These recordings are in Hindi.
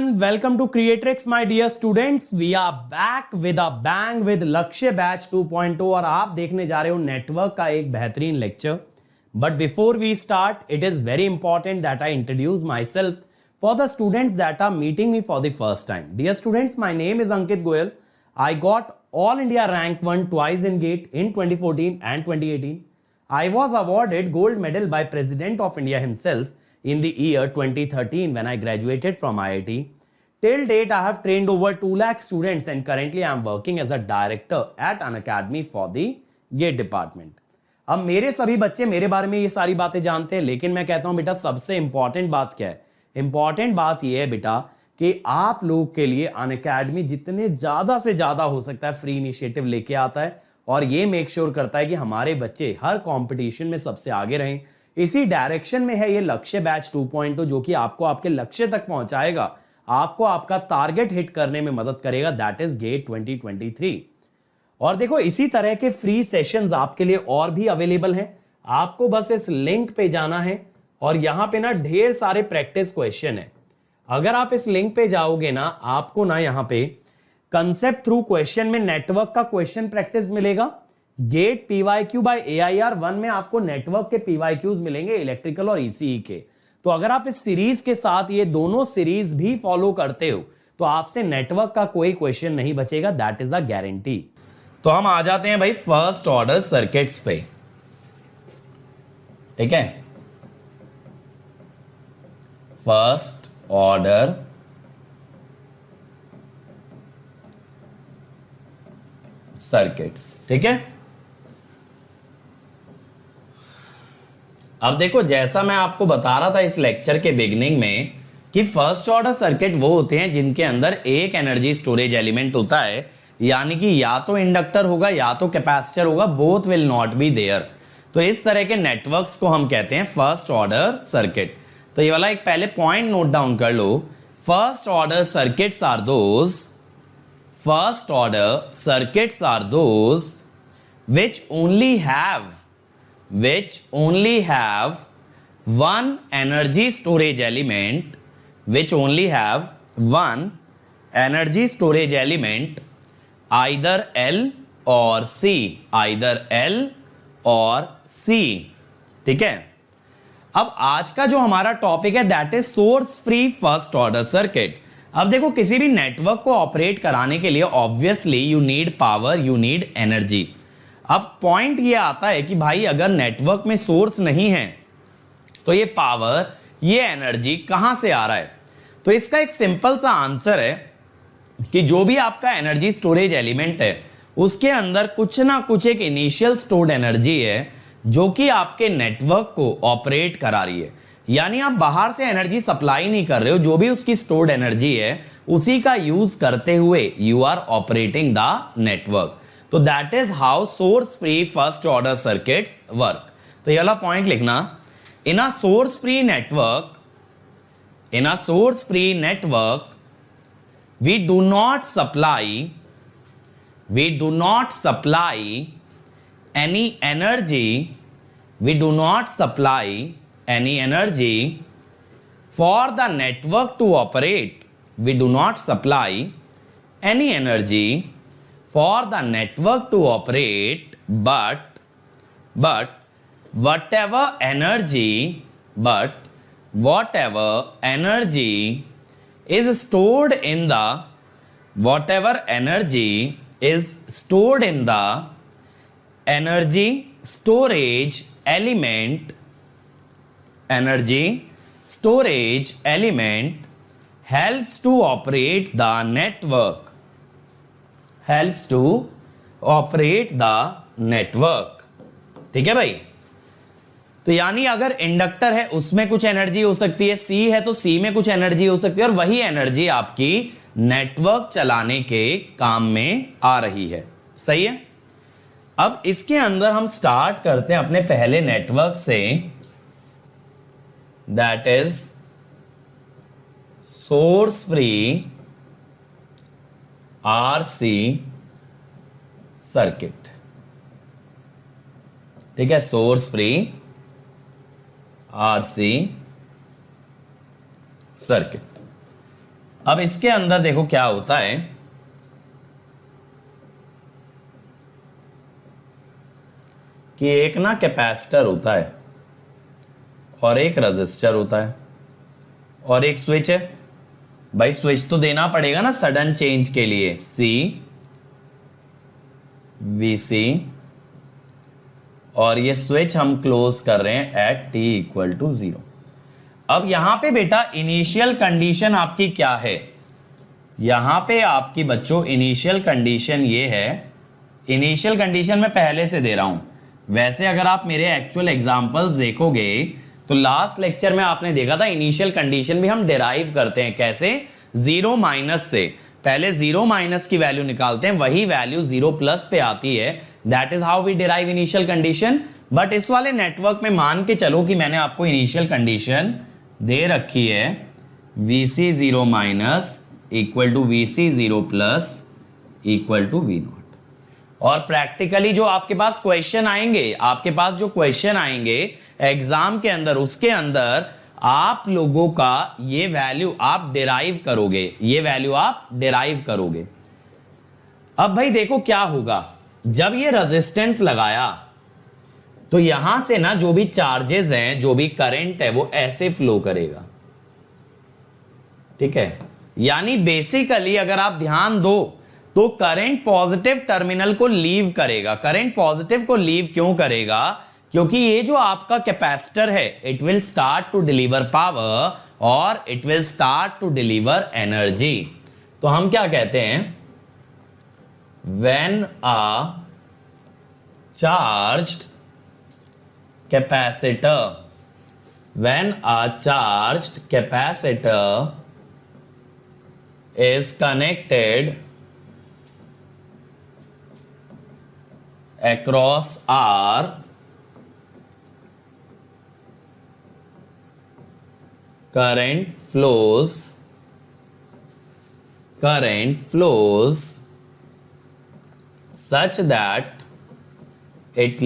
everyone, welcome to Creatrix my dear students. We are back with a bang with लक्ष्य बैच 2.0 और आप देखने जा रहे हो नेटवर्क का एक बेहतरीन lecture. But before we start, it is very important that I introduce myself for the students that are meeting me for the first time. Dear students, my name is Ankit Goyal. I got All India Rank 1 twice in GATE in 2014 and 2018. I was awarded gold medal by President of India himself in the year 2013 when I graduated from IIT. Till date, I have trained over 2 lakh students and currently I am working as a director at an academy for the GATE department. अब मेरे सभी बच्चे मेरे बारे में ये सारी बातें जानते हैं, लेकिन मैं कहता हूं बेटा सबसे इंपॉर्टेंट बात क्या है? इंपॉर्टेंट बात ये है बेटा कि आप लोग के लिए अन अकेडमी जितने ज्यादा से ज्यादा हो सकता है फ्री इनिशिएटिव लेके आता है और ये मेक श्योर करता है कि हमारे बच्चे हर कंपटीशन में सबसे आगे रहें. इसी डायरेक्शन में है ये लक्ष्य बैच 2.0 जो कि आपको आपके लक्ष्य तक पहुंचाएगा, आपको आपका टारगेट हिट करने में मदद करेगा. That is get 2023. और देखो इसी तरह के फ्री सेशंस आपके लिए और भी अवेलेबल हैं. आपको बस इस लिंक पे जाना है और यहां पे ना ढेर सारे प्रैक्टिस क्वेश्चन है. अगर आप इस लिंक पे जाओगे ना, आपको ना यहां पे कंसेप्ट थ्रू क्वेश्चन में नेटवर्क का क्वेश्चन प्रैक्टिस मिलेगा. गेट पीवाईक्यू बाय एआईआर 1 में आपको नेटवर्क के पीवाईक्यूज मिलेंगे इलेक्ट्रिकल और ईसीई के. तो अगर आप इस सीरीज के साथ ये दोनों सीरीज भी फॉलो करते हो तो आपसे नेटवर्क का कोई क्वेश्चन नहीं बचेगा. That is a guarantee. तो हम आ जाते हैं भाई फर्स्ट ऑर्डर सर्किट्स पे. ठीक है, फर्स्ट ऑर्डर सर्किट्स. ठीक है, अब देखो जैसा मैं आपको बता रहा था इस लेक्चर के बिगिनिंग में कि फर्स्ट ऑर्डर सर्किट वो होते हैं जिनके अंदर एक एनर्जी स्टोरेज एलिमेंट होता है, यानी कि या तो इंडक्टर होगा या तो कैपेसिटर होगा, both will not be there. तो इस तरह के नेटवर्क्स को हम कहते हैं फर्स्ट ऑर्डर सर्किट. तो ये वाला एक पहले पॉइंट नोट डाउन कर लो. First order circuits are those, first order circuits are those which only have one energy storage element, which only have one energy storage element, either L or C, either L or C. ठीक है, अब आज का जो हमारा टॉपिक है that is source free first order circuit. अब देखो किसी भी नेटवर्क को ऑपरेट कराने के लिए obviously you need power, you need energy. अब पॉइंट ये आता है कि भाई अगर नेटवर्क में सोर्स नहीं है तो ये पावर, ये एनर्जी कहां से आ रहा है? तो इसका एक सिंपल सा आंसर है कि जो भी आपका एनर्जी स्टोरेज एलिमेंट है उसके अंदर कुछ ना कुछ एक इनिशियल स्टोर्ड एनर्जी है जो कि आपके नेटवर्क को ऑपरेट करा रही है. यानी आप बाहर से एनर्जी सप्लाई नहीं कर रहे हो, जो भी उसकी स्टोर्ड एनर्जी है उसी का यूज करते हुए you are operating the network. तो that is how source free first order circuits work. तो ये वाला पॉइंट लिखना. In a source free network, in a source free network we do not supply any energy, we do not supply any energy for the network to operate, we do not supply any energy for the network to operate, but whatever energy is stored in the energy storage element, energy storage element helps to operate the network, helps to operate the network. ठीक है भाई. तो यानी अगर इंडक्टर है उसमें कुछ एनर्जी हो सकती है, सी है तो सी में कुछ एनर्जी हो सकती है और वही एनर्जी आपकी नेटवर्क चलाने के काम में आ रही है. सही है. अब इसके अंदर हम स्टार्ट करते हैं अपने पहले नेटवर्क से, that is source free RC circuit. ठीक है, सोर्स फ्री आरसी सर्किट. अब इसके अंदर देखो क्या होता है कि एक ना कैपेसिटर होता है और एक रजिस्टर होता है और एक स्विच है। भाई स्विच तो देना पड़ेगा ना सडन चेंज के लिए, सी वीसी, और ये स्विच हम क्लोज कर रहे हैं एट t इक्वल टू 0। अब यहां पे बेटा इनिशियल कंडीशन आपकी क्या है, यहां पे आपकी बच्चों इनिशियल कंडीशन ये है, इनिशियल कंडीशन मैं पहले से दे रहा हूं। वैसे अगर आप मेरे एक्चुअल एग्जांपल्स देखोगे तो लास्ट लेक्चर में आपने देखा था इनिशियल कंडीशन भी हम डिराइव करते हैं कैसे, 0 माइनस से। पहले 0 माइनस की वैल्यू निकालते हैं, वही वैल्यू 0 प्लस पे आती है, that is how we derive initial condition. But इस वाले नेटवर्क में मान के चलो कि मैंने आपको इनिशियल कंडीशन दे रखी है Vc 0 minus equal to Vc 0 plus equal to V naught. और प्रैक्टिकली जो आपके पास क्वेश्चन आएंगे, आपके पास जो क्वेश्चन आएंगे एग्जाम के अंदर, उसके अंदर आप लोगों का ये वैल्यू आप डिराइव करोगे, ये वैल्यू आप डिराइव करोगे। अब भाई देखो क्या होगा, जब ये रेजिस्टेंस लगाया तो यहां से ना जो भी चार्जेस हैं, जो भी करंट है वो ऐसे फ्लो करेगा, ठीक है। यानी बेसिकली अगर आप ध्यान दो तो करंट पॉजिटिव टर्मिनल को लीव करेगा। करंट पॉजिटिव को लीव क्यों करेगा, क्योंकि ये जो आपका कैपेसिटर है it will start to deliver power और it will start to deliver energy. तो हम क्या कहते हैं, when a charged capacitor, when a charged capacitor is connected across R, current flows such that it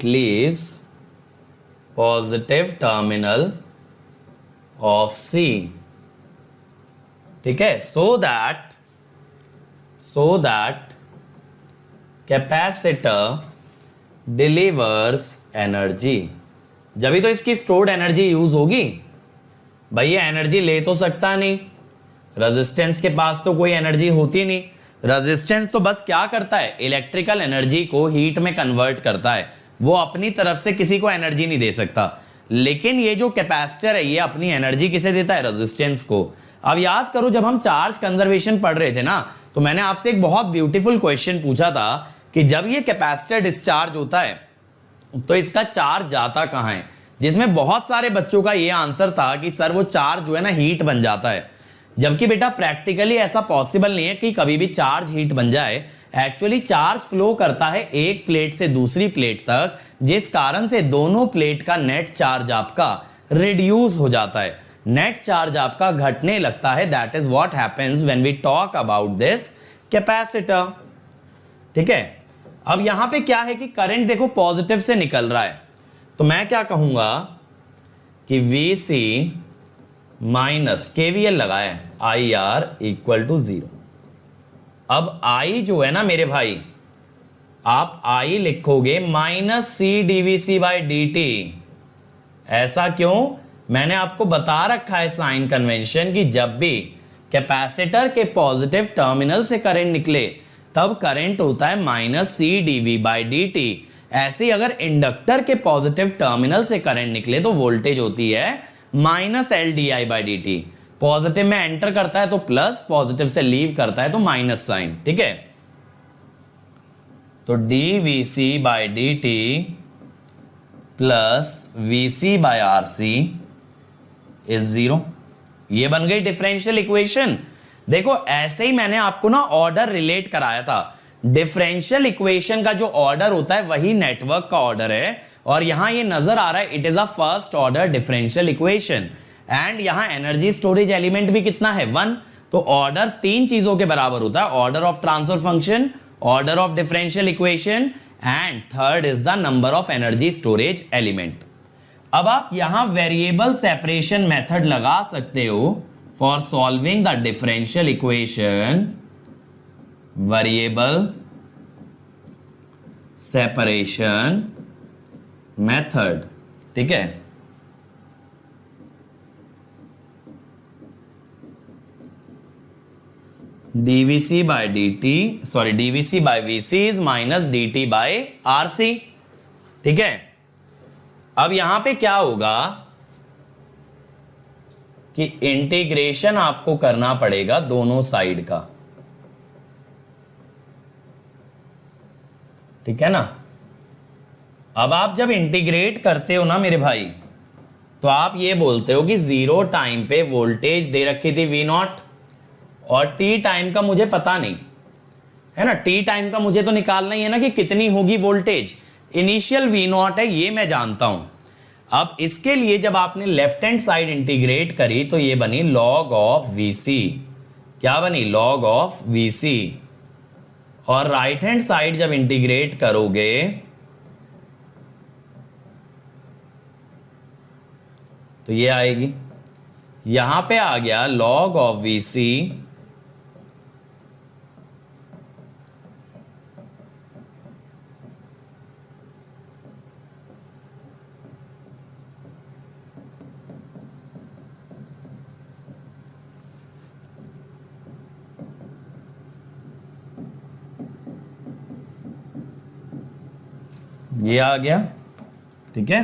leaves positive terminal of C, ठीक है। so that capacitor delivers energy. जब भी तो इसकी स्टोर्ड एनर्जी यूज होगी, भाई ये एनर्जी ले तो सकता नहीं, रेजिस्टेंस के पास तो कोई एनर्जी होती नहीं। रेजिस्टेंस तो बस क्या करता है, इलेक्ट्रिकल एनर्जी को हीट में कन्वर्ट करता है, वो अपनी तरफ से किसी को एनर्जी नहीं दे सकता। लेकिन ये जो कैपेसिटर है ये अपनी एनर्जी किसे देता है, रेजिस्टेंस को। अब याद करो जब हम चार्ज कंजर्वेशन पढ़ रहे थे ना, तो मैंने आपसे एक बहुत ब्यूटीफुल क्वेश्चन पूछा था कि जब ये कैपेसिटर डिस्चार्ज होता है तो इसका चार्ज जाता कहां है, जिसमें बहुत सारे बच्चों का ये आंसर था कि सर वो चार्ज जो है ना हीट बन जाता है। जबकि बेटा प्रैक्टिकली ऐसा पॉसिबल नहीं है कि कभी भी चार्ज हीट बन जाए। एक्चुअली चार्ज फ्लो करता है एक प्लेट से दूसरी प्लेट तक, जिस कारण से दोनों प्लेट का नेट चार्ज आपका रिड्यूस हो जाता है, नेट चार्ज आपका घटने लगता है। That is what happens when we talk about this capacitor, ठीक है। अब यहां पे क्या है कि करंट देखो पॉजिटिव से निकल रहा है, तो मैं क्या कहूंगा कि Vc माइनस KVL लगाए IR इक्वल टू 0। अब I जो है ना मेरे भाई, आप I लिखोगे माइनस CdVc/dt। ऐसा क्यों, मैंने आपको बता रखा है साइन कन्वेंशन कि जब भी कैपेसिटर के पॉजिटिव टर्मिनल से करंट निकले तब करंट होता है माइनस CdV/dt। ऐसे अगर इंडक्टर के पॉजिटिव टर्मिनल से करंट निकले तो वोल्टेज होती है माइनस LdI/dt। पॉजिटिव में एंटर करता है तो प्लस, पॉजिटिव से लीव करता है तो माइनस साइन, ठीक है। तो dVc/dt प्लस Vc/RC इज 0। ये बन गई डिफरेंशियल इक्वेशन। देखो ऐसे ही मैंने आपको ना ऑर्डर रिलेट कराया था। डिफरेंशियल इक्वेशन का जो ऑर्डर होता है वही नेटवर्क का ऑर्डर है, और यहां ये नजर आ रहा है it is a first order differential equation. And यहां एनर्जी स्टोरेज एलिमेंट भी कितना है, 1। तो ऑर्डर 3 चीजों के बराबर होता है, order of transfer function, order of differential equation, and third is the number of energy storage element. अब आप यहां वेरिएबल सेपरेशन मेथड लगा सकते हो for solving the differential equation, variable separation method, ठीक है। D V C by dt, sorry D V C by VC is minus dt by RC, ठीक है। अब यहां पे क्या होगा कि इंटीग्रेशन आपको करना पड़ेगा दोनों साइड का, ठीक है ना। अब आप जब इंटीग्रेट करते हो ना मेरे भाई, तो आप ये बोलते हो कि 0 टाइम पे वोल्टेज दे रखी थी V0 और t टाइम का मुझे पता नहीं है ना, t टाइम का मुझे तो निकालना ही है ना कि कितनी होगी वोल्टेज। इनिशियल V0 है ये मैं जानता हूं। अब इसके लिए जब आपने लेफ्ट हैंड साइड इंटीग्रेट करी तो ये बनी log ऑफ Vc, क्या बनी log ऑफ Vc, और राइट हैंड साइड जब इंटीग्रेट करोगे तो ये आएगी, यहां पे आ गया log ऑफ Vc ये आ गया, ठीक है।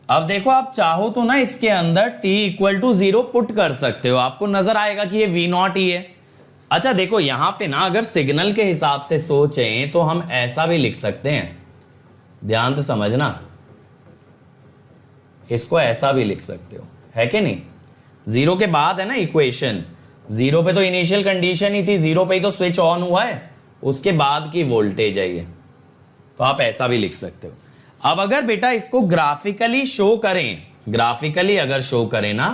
अब देखो आप चाहो तो ना इसके अंदर t इक्वल टू 0 पुट कर सकते हो, आपको नजर आएगा कि ये V0 ही है। अच्छा देखो यहां पे ना अगर सिग्नल के हिसाब से सोचें तो हम ऐसा भी लिख सकते हैं, ध्यान से समझना, इसको ऐसा भी लिख सकते हो, है कि नहीं। 0 के बाद है ना इक्वेशन, 0 पे तो इनिशियल कंडीशन ही थी, 0 पे ही तो स्विच ऑन हुआ है, उसके बाद की वोल्टेज है ये, तो आप ऐसा भी लिख सकते हो। अब अगर बेटा इसको ग्राफिकली शो करें, ग्राफिकली अगर शो करें ना,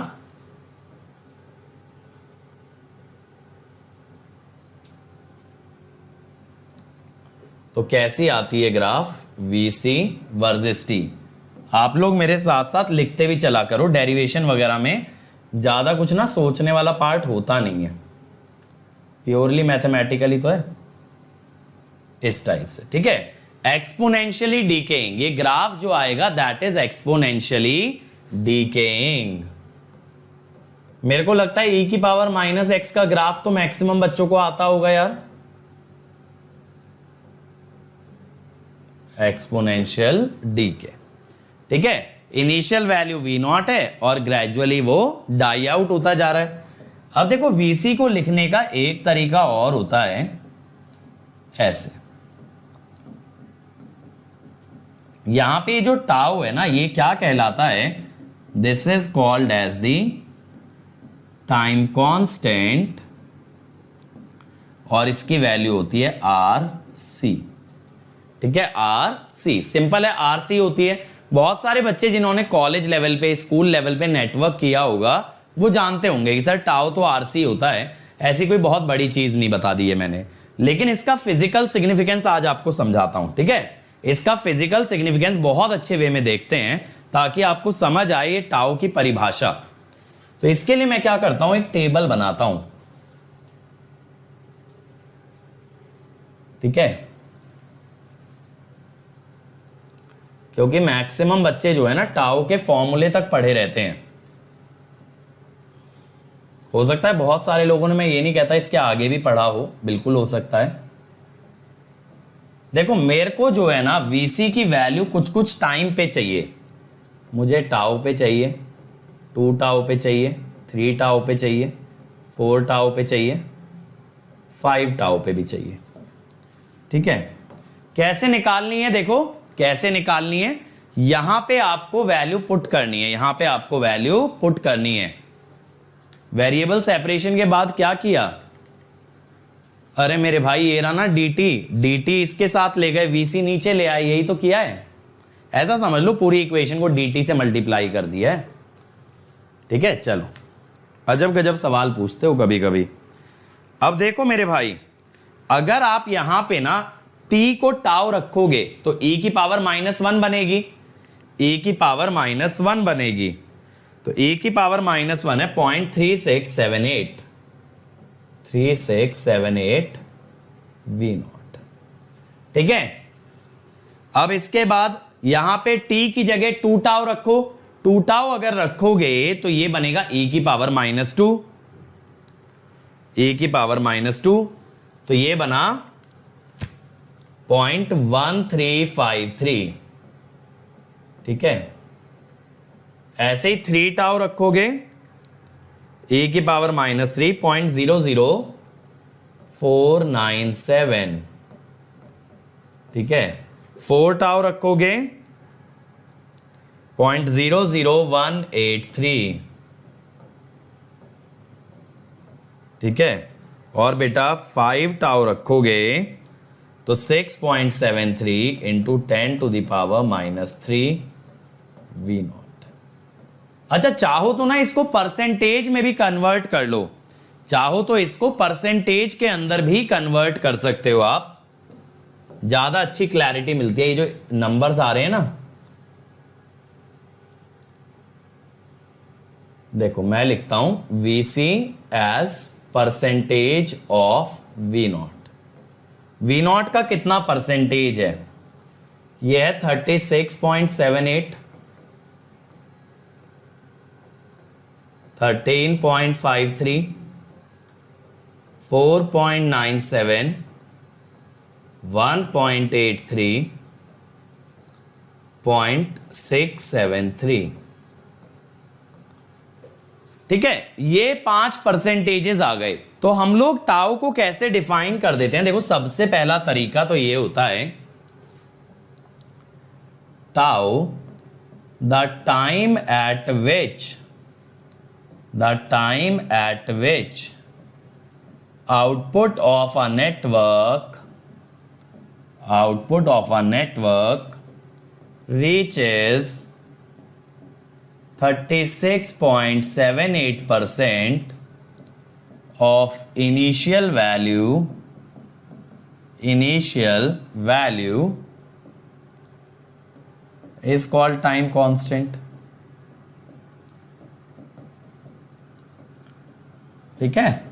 तो कैसी आती है ग्राफ, Vc वर्सेस t। आप लोग मेरे साथ साथ लिखते भी चला करो, डेरिवेशन वगैरह में ज्यादा कुछ ना सोचने वाला पार्ट होता नहीं है, प्योरली मैथमेटिकली तो है इस टाइप से, ठीक है। एक्सपोनेंशियली डीकेइंग, ये ग्राफ जो आएगा दैट इज एक्सपोनेंशियली डीकेइंग। मेरे को लगता है e की पावर माइनस x का ग्राफ तो मैक्सिमम बच्चों को आता होगा यार, एक्सपोनेंशियल डीके, ठीक है। इनिशियल वैल्यू V0 है और ग्रेजुअली वो डाई आउट होता जा रहा है। अब देखो Vc को लिखने का एक तरीका और होता है, ऐसे, यहां पे जो टाउ है ना ये क्या कहलाता है, this is called as the time constant और इसकी वैल्यू होती है RC, ठीक है। RC सिंपल है, RC होती है। बहुत सारे बच्चे जिन्होंने कॉलेज लेवल पे, स्कूल लेवल पे नेटवर्क किया होगा वो जानते होंगे कि सर टाउ तो RC होता है, ऐसी कोई बहुत बड़ी चीज नहीं बता दी है मैंने, लेकिन इसका फिजिकल सिग्निफिकेंस आज आपको समझाता हूं, ठीक है। इसका फिजिकल सिग्निफिकेंस बहुत अच्छे वे में देखते हैं ताकि आपको समझ आए ये टाउ की परिभाषा। तो इसके लिए मैं क्या करता हूं, एक टेबल बनाता हूं, ठीक है, क्योंकि मैक्सिमम बच्चे जो है ना टाउ के फॉर्मूले तक पढ़े रहते हैं। हो सकता है बहुत सारे लोगों ने, मैं ये नहीं कहता इसके आगे भी पढ़ा हो, बिल्कुल हो सकता है। देखो मेरे को जो है ना Vc की वैल्यू कुछ कुछ टाइम पे चाहिए, मुझे टाउ पे चाहिए, 2 टाउ पे चाहिए, 3 टाउ पे चाहिए, 4 टाउ पे चाहिए, 5 टाउ पे भी चाहिए, ठीक है। कैसे निकालनी है, देखो कैसे निकालनी है, यहां पे आपको वैल्यू पुट करनी है, यहां पे आपको वैल्यू पुट करनी है। वेरिएबल सेपरेशन के बाद क्या किया, अरे मेरे भाई ये रहा ना dt इसके साथ ले गए, Vc नीचे ले आए, यही तो किया है। ऐसा समझ लो पूरी इक्वेशन को dt से मल्टीप्लाई कर दिया है, ठीक है। चलो अजब गजब सवाल पूछते हो कभी कभी। अब देखो मेरे भाई, अगर आप यहां पे ना t को टाउ रखोगे तो e की पावर -1 बनेगी, e की पावर -1 बनेगी, तो e की पावर -1 है 0.3678 V0। ठीक है, अब इसके बाद यहां पे t की जगह 2 टाउ रखो, 2 टाउ अगर रखोगे तो ये बनेगा e की पावर -2, e की पावर -2, तो ये बना 0.1353। ठीक है, ऐसे ही 3 टाउ रखोगे, e की पावर -3 0.00497। ठीक है, 4 टाउ रखोगे 0.00183। ठीक है, और बेटा 5 टाउ रखोगे तो 6.73 इंटू 10⁻³ V0। अच्छा, चाहो तो ना इसको परसेंटेज में भी कन्वर्ट कर लो, चाहो तो इसको परसेंटेज के अंदर भी कन्वर्ट कर सकते हो आप, ज्यादा अच्छी क्लैरिटी मिलती है। ये जो नंबर्स आ रहे हैं ना, देखो मैं लिखता हूं VC as percentage of V0। V0 का कितना परसेंटेज है, यह है 36.78, 13.53, 4.97, 1.83, 0.673। ठीक है, ये 5 परसेंटेजेस आ गए। तो हम लोग टाउ को कैसे डिफाइन कर देते हैं, देखो सबसे पहला तरीका तो ये होता है tau the time eight which output of a network reaches 36.78% of initial value is called time constant। ठीक है,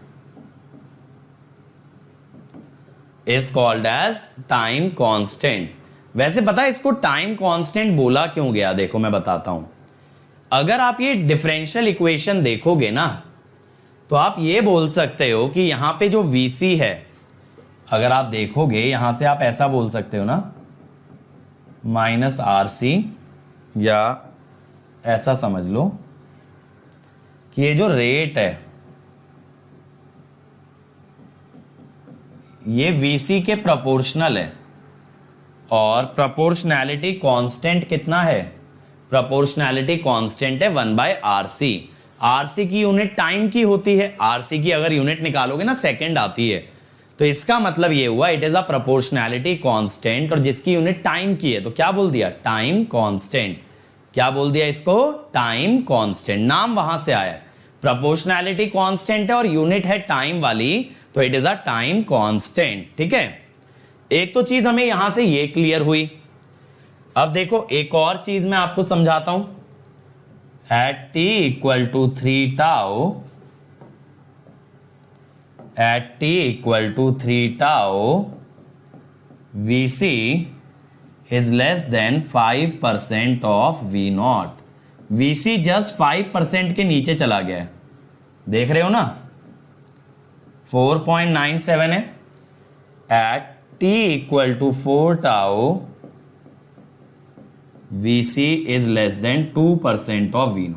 is called as time constant। वैसे पता है इसको टाइम कांस्टेंट बोला क्यों गया, देखो मैं बताता हूं। अगर आप ये डिफरेंशियल इक्वेशन देखोगे ना, तो आप ये बोल सकते हो कि यहां पे जो VC है, अगर आप देखोगे यहां से आप ऐसा बोल सकते हो ना, -RC, या ऐसा समझ लो कि ये जो रेट है ये VC के प्रोपोर्शनल है, और प्रोपोर्शनैलिटी कांस्टेंट कितना है, प्रोपोर्शनैलिटी कांस्टेंट है 1/RC। RC की यूनिट टाइम की होती है, RC की अगर यूनिट निकालोगे ना सेकंड आती है, तो इसका मतलब ये हुआ it is a proportionality constant, और जिसकी यूनिट टाइम की है तो क्या बोल दिया, टाइम कांस्टेंट। क्या बोल दिया इसको, टाइम कांस्टेंट, नाम वहां से आया है। प्रोपोर्शनैलिटी कांस्टेंट है और यूनिट है टाइम वाली, तो it is a time constant. ठीक है, एक तो चीज हमें यहां से ये क्लियर हुई। अब देखो एक और चीज मैं आपको समझाता हूं। At t equal to 3 tau, at t equal to 3 tau VC is less than 5% of V0। VC just 5% के नीचे चला गया है, देख रहे हो ना, 4.97 है। At t equal to 4 tau VC is less than 2% of V0।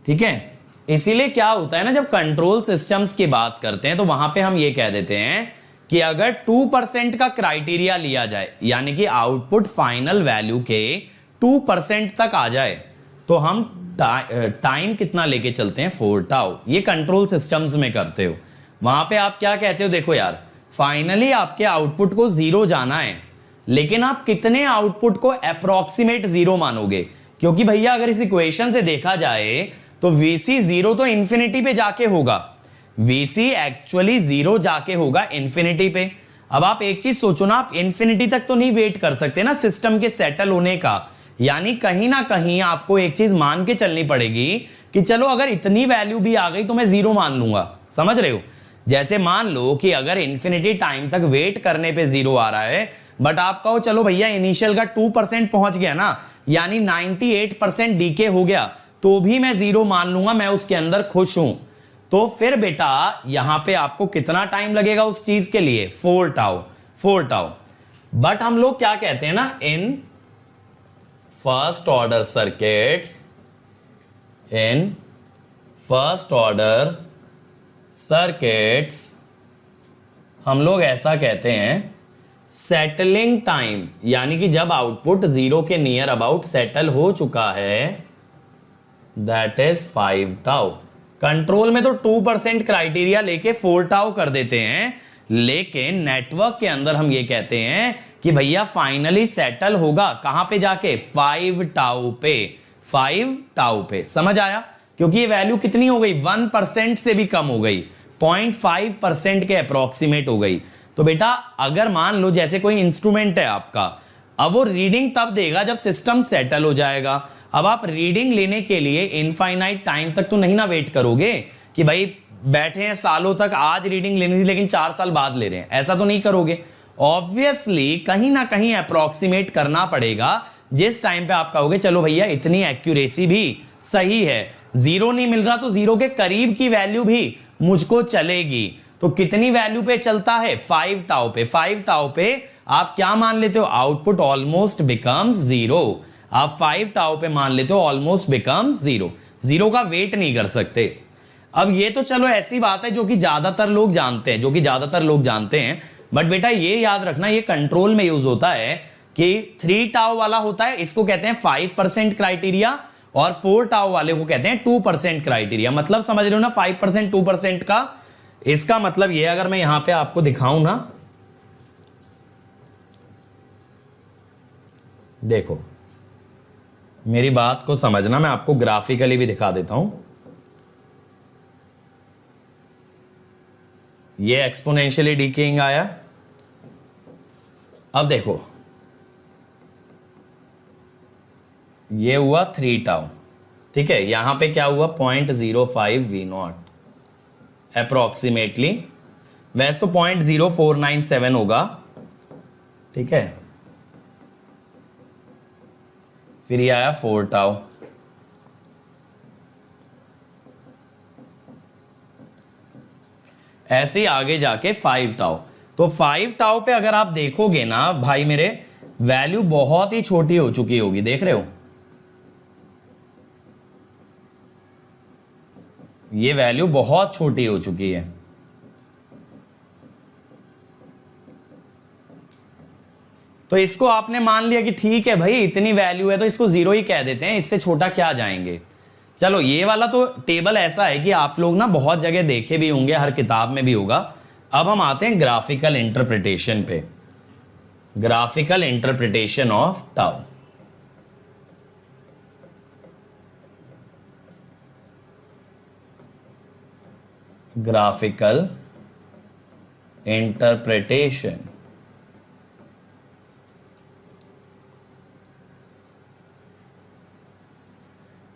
ठीक है, इसीलिए क्या होता है ना, जब कंट्रोल सिस्टम्स की बात करते हैं तो वहां पे हम ये कह देते हैं कि अगर 2% का क्राइटेरिया लिया जाए, यानी कि आउटपुट फाइनल वैल्यू के 2% तक आ जाए, तो हम टाइम कितना लेके चलते हैं, 4 टाउ। ये कंट्रोल सिस्टम्स में करते हो। वहां पे आप क्या कहते हो, देखो यार फाइनली आपके आउटपुट को 0 जाना है, लेकिन आप कितने आउटपुट को अप्रोक्सीमेट 0 मानोगे, क्योंकि भैया अगर इस इक्वेशन से देखा जाए तो VC 0 तो इंफिनिटी पे जाके होगा, VC एक्चुअली 0 जाके होगा इंफिनिटी पे। अब आप एक चीज सोचो ना, आप इंफिनिटी तक तो नहीं वेट कर सकते ना सिस्टम के सेटल होने का, यानी कहीं ना कहीं आपको एक चीज मान के चलनी पड़ेगी कि चलो अगर इतनी वैल्यू भी आ गई तो मैं जीरो मान लूंगा। समझ रहे हो? जैसे मान लो कि अगर इंफिनिटी टाइम तक वेट करने पे जीरो आ रहा है, बट आप कहो चलो भैया इनिशियल का 2% पहुंच गया ना, यानी 98% डीके हो गया, तो भी मैं जीरो मान लूंगा, मैं उसके अंदर खुश हूं। तो फिर बेटा यहां पे आपको कितना टाइम लगेगा उस चीज के लिए? 4 टाउ, 4 टाउ। बट हम लोग क्या कहते हैं ना, in first order circuits, in first order circuits हम लोग ऐसा कहते हैं, सेटलिंग टाइम, यानी कि जब आउटपुट जीरो के नियर अबाउट सेटल हो चुका है, दैट इज 5 टाउ। कंट्रोल में तो 2% क्राइटेरिया लेके 4 टाउ कर देते हैं, लेकिन नेटवर्क के अंदर हम ये कहते हैं कि भैया फाइनली सेटल होगा कहां पे जाके? 5 टाउ पे, 5 टाउ पे। समझ आया? क्योंकि ये वैल्यू कितनी हो गई? 1% से भी कम हो गई, 0.5% के अप्रोक्सीमेट हो गई। तो बेटा अगर मान लो जैसे कोई इंस्ट्रूमेंट है आपका, अब वो रीडिंग तब देगा जब सिस्टम सेटल हो जाएगा। अब आप रीडिंग लेने के लिए इनफाइनाइट टाइम तक तो नहीं ना वेट करोगे कि भाई बैठे हैं सालों तक, आज रीडिंग लेनी थी लेकिन 4 साल बाद ले रहे हैं, ऐसा तो नहीं करोगे। ऑब्वियसली कहीं ना कहीं अप्रोक्सीमेट करना पड़ेगा, जिस टाइम पे आप कहोगे चलो भैया इतनी एक्यूरेसी भी सही है, जीरो नहीं मिल रहा तो जीरो के करीब की वैल्यू भी मुझको चलेगी। तो कितनी वैल्यू पे चलता है? 5 टाउ पे। 5 टाउ पे आप क्या मान लेते हो? Output almost becomes zero. आप 5 टाउ पे मान लेते हो ऑलमोस्ट बिकम्स जीरो, जीरो का वेट नहीं कर सकते। अब ये तो चलो ऐसी बात है जो कि ज्यादातर लोग जानते हैं, बट बेटा ये याद रखना, ये कंट्रोल में यूज होता है कि 3 टाउ वाला होता है, इसको कहते हैं 5% क्राइटेरिया, और 4 टाउ वाले को कहते हैं 2% क्राइटेरिया। मतलब समझ रहे हो ना 5% 2% का? इसका मतलब ये, अगर मैं यहां पे आपको दिखाऊं ना, देखो मेरी बात को समझना, मैं आपको ग्राफिकली भी दिखा देता हूं। ये एक्सपोनेंशियली डीकेइंग आया। अब देखो ये हुआ 3 टाउ, ठीक है। यहां पे क्या हुआ? 0.05 V0 अप्रोक्सीमेटली, वैसे तो 0.0497 होगा, ठीक है। फिर ये आया 4 टाउ, ऐसे ही आगे जाके 5 टाउ। तो 5 टाउ पे अगर आप देखोगे ना भाई मेरे, वैल्यू बहुत ही छोटी हो चुकी होगी, देख रहे हो? ये वैल्यू बहुत छोटी हो चुकी है। तो इसको आपने मान लिया कि ठीक है भाई इतनी वैल्यू है तो इसको जीरो ही कह देते हैं, इससे छोटा क्या जाएंगे। चलो ये वाला तो टेबल ऐसा है कि आप लोग ना बहुत जगह देखे भी होंगे, हर किताब में भी होगा। अब हम आते हैं ग्राफिकल इंटरप्रिटेशन पे, graphical interpretation of tau. Graphical interpretation,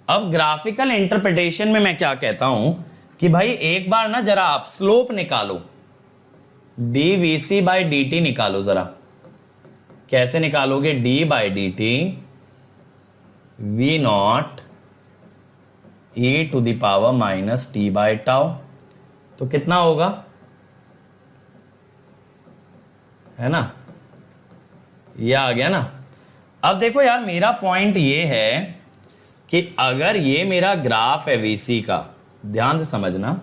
अब ग्राफिकल इंटरप्रिटेशन में मैं क्या कहता हूं कि भाई एक बार ना जरा आप स्लोप निकालो, dVc/dt निकालो जरा। कैसे निकालोगे? d/dt V0 e⁻ t/टाउ। तो कितना होगा? है ना, ये आ गया ना। अब देखो यार मेरा पॉइंट ये है कि अगर ये मेरा ग्राफ है Vc का, ध्यान से समझना,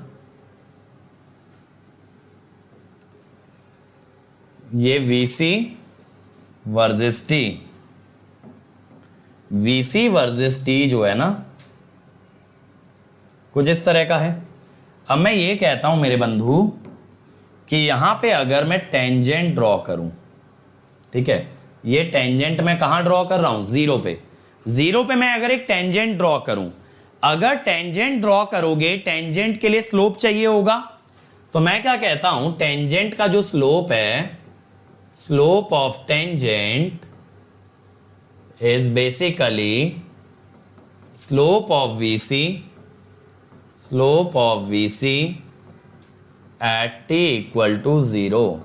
ये Vc versus T, Vc versus T जो है ना कुछ इस तरह का है। अब मैं ये कहता हूं मेरे बंधु कि यहां पे अगर मैं टेंजेंट ड्रॉ करूं, ठीक है, ये टेंजेंट मैं कहां ड्रॉ कर रहा हूं? जीरो पे। जीरो पे मैं अगर एक टेंजेंट ड्रॉ करूं, अगर टेंजेंट ड्रॉ करोगे, टेंजेंट के लिए स्लोप चाहिए होगा, तो मैं क्या कहता हूं टेंजेंट का जो स्लोप है slope of tangent is basically slope of VC at t equal to 0।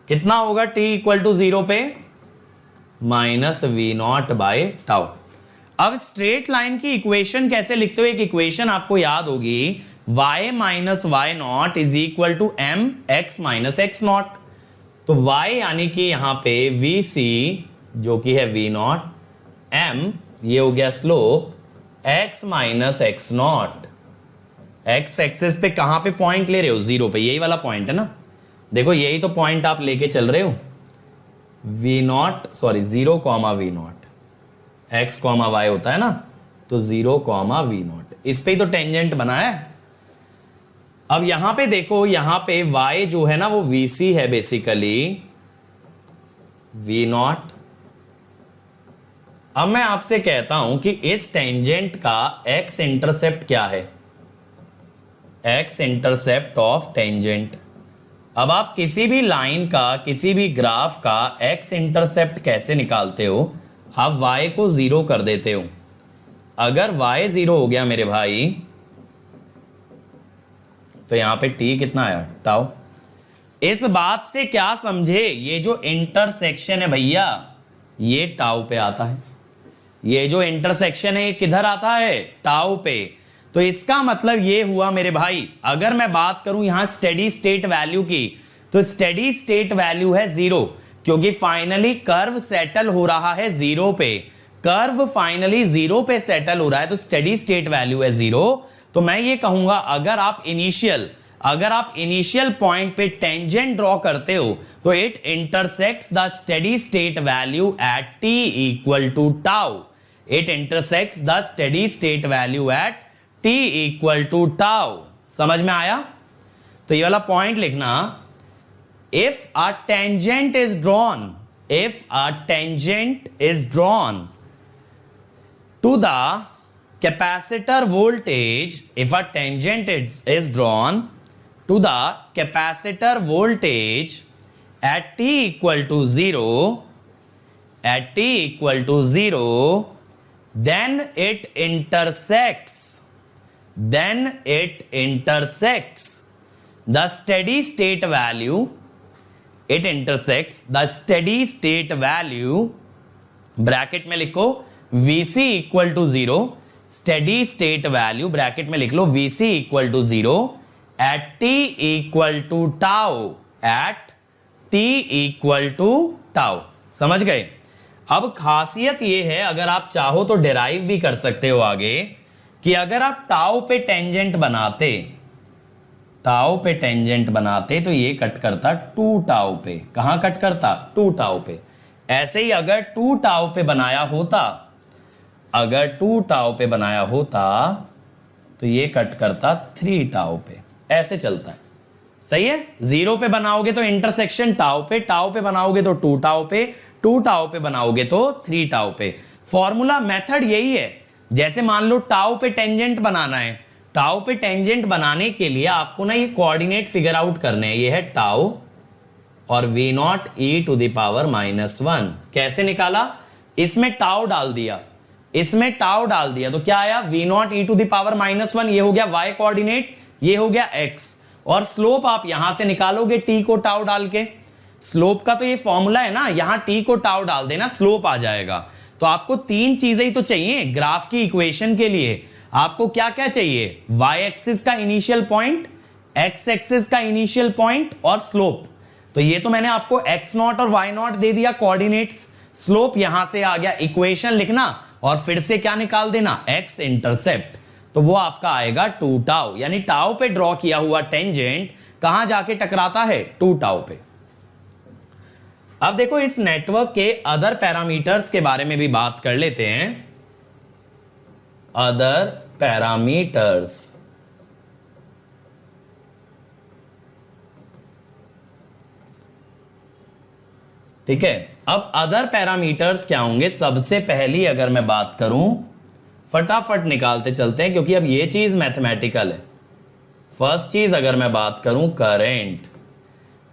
कितना होगा t इक्वल टू 0 पे? Minus V0 by tau. अब स्ट्रेट लाइन की इक्वेशन कैसे लिखते हो? एक इक्वेशन आपको याद होगी, y minus y naught is equal to m x minus x naught. तो y यानी कि यहां पे VC जो कि है V0, m ये हो गया slope, x minus x not. x axis पे कहां पे पॉइंट ले रहे हो? 0 पे, यही वाला पॉइंट है ना। देखो यही तो पॉइंट आप लेके चल रहे हो, V0 sorry 0 comma V0, x comma y होता है ना, तो 0 कॉमा V0, इस पे ही तो टेंजेंट बना है। अब यहां पे देखो, यहां पे y जो है ना वो VC है बेसिकली V0। अब मैं आपसे कहता हूं कि इस टेंजेंट का x इंटरसेप्ट क्या है? x intercept of tangent. अब आप किसी भी लाइन का, किसी भी ग्राफ का x इंटरसेप्ट कैसे निकालते हो? आप y को 0 कर देते हो। अगर y 0 हो गया मेरे भाई, तो यहां पे t कितना आया? टाउ। इस बात से क्या समझे? ये जो इंटरसेक्शन है भैया, ये टाउ पे आता है। ये जो इंटरसेक्शन है ये किधर आता है? टाउ पे। तो इसका मतलब ये हुआ मेरे भाई, अगर मैं बात करूं यहां स्टेडी स्टेट वैल्यू की, तो स्टेडी स्टेट वैल्यू है 0, क्योंकि फाइनली कर्व सेटल हो रहा है 0 पे। कर्व फाइनली 0 पे सेटल हो रहा है, तो स्टेडी स्टेट वैल्यू है 0। तो मैं ये कहूंगा, अगर आप इनिशियल पॉइंट पे टेंजेंट ड्रॉ करते हो, तो it intersects the steady state value at t equal to tau. It intersects the steady state value at t equal to tau. समझ में आया? तो ये वाला पॉइंट लिखना, if a tangent is drawn to the capacitor voltage, if a tangent is drawn to the capacitor voltage at t equal to 0, then it intersects the steady state value. It intersects the steady state value, bracket में लिखो VC equal to 0, steady state value bracket में लिख लो VC equal to 0 at t equal to tau, समझ गए? अब खासियत ये है, अगर आप चाहो तो डिराइव भी कर सकते हो आगे, कि अगर आप टाउ पे टेंजेंट बनाते तो ये कट करता 2 टाउ पे। कहां कट करता? 2 टाउ पे। ऐसे ही अगर 2 टाउ पे बनाया होता, तो ये कट करता 3 टाउ पे। ऐसे चलता है, सही है? 0 पे बनाओगे तो इंटरसेक्शन टाउ पे बनाओगे तो 2 टाउ पे, 2 टाउ पे बनाओगे तो 3 टाउ पे। फॉर्मूला मेथड यही है। जैसे मान लो टाउ पे टेंजेंट बनाना है, टाउ पे टेंजेंट बनाने के लिए आपको ना ये कोऑर्डिनेट फिगर आउट करने हैं। ये है टाउ और v0 e to the power -1। कैसे निकाला? इसमें टाउ डाल दिया, तो क्या आया? v0 e to the power -1। ये हो गया y कोऑर्डिनेट, ये हो गया x। और स्लोप आप यहां से निकालोगे t को टाउ डाल के। स्लोप का तो ये फॉर्मूला है ना, यहां t को टाउ डाल देना, स्लोप आ जाएगा। तो आपको 3 चीजें ही तो चाहिए ग्राफ की इक्वेशन के लिए। आपको क्या क्या चाहिए? y एक्सिस का इनिशियल पॉइंट, x एक्सिस का इनिशियल पॉइंट और स्लोप। तो ये तो मैंने आपको x0 और y0 दे दिया कोऑर्डिनेट्स। स्लोप यहां से आ गया, इक्वेशन लिखना और फिर से क्या निकाल देना? x intercept. तो वो आपका आएगा 2 टाउ, यानी टाउ पे ड्रॉ किया हुआ टेंजेंट कहां जाके टकराता है? 2 टाउ पे। अब देखो इस नेटवर्क के अदर पैरामीटर्स के बारे में भी बात कर लेते हैं। अदर पैरामीटर्स, ठीक है। अब अदर पैरामीटर्स क्या होंगे? सबसे पहली अगर मैं बात करूं, फटाफट निकालते चलते हैं क्योंकि अब ये चीज मैथमेटिकल है। फर्स्ट चीज अगर मैं बात करूं, करंट।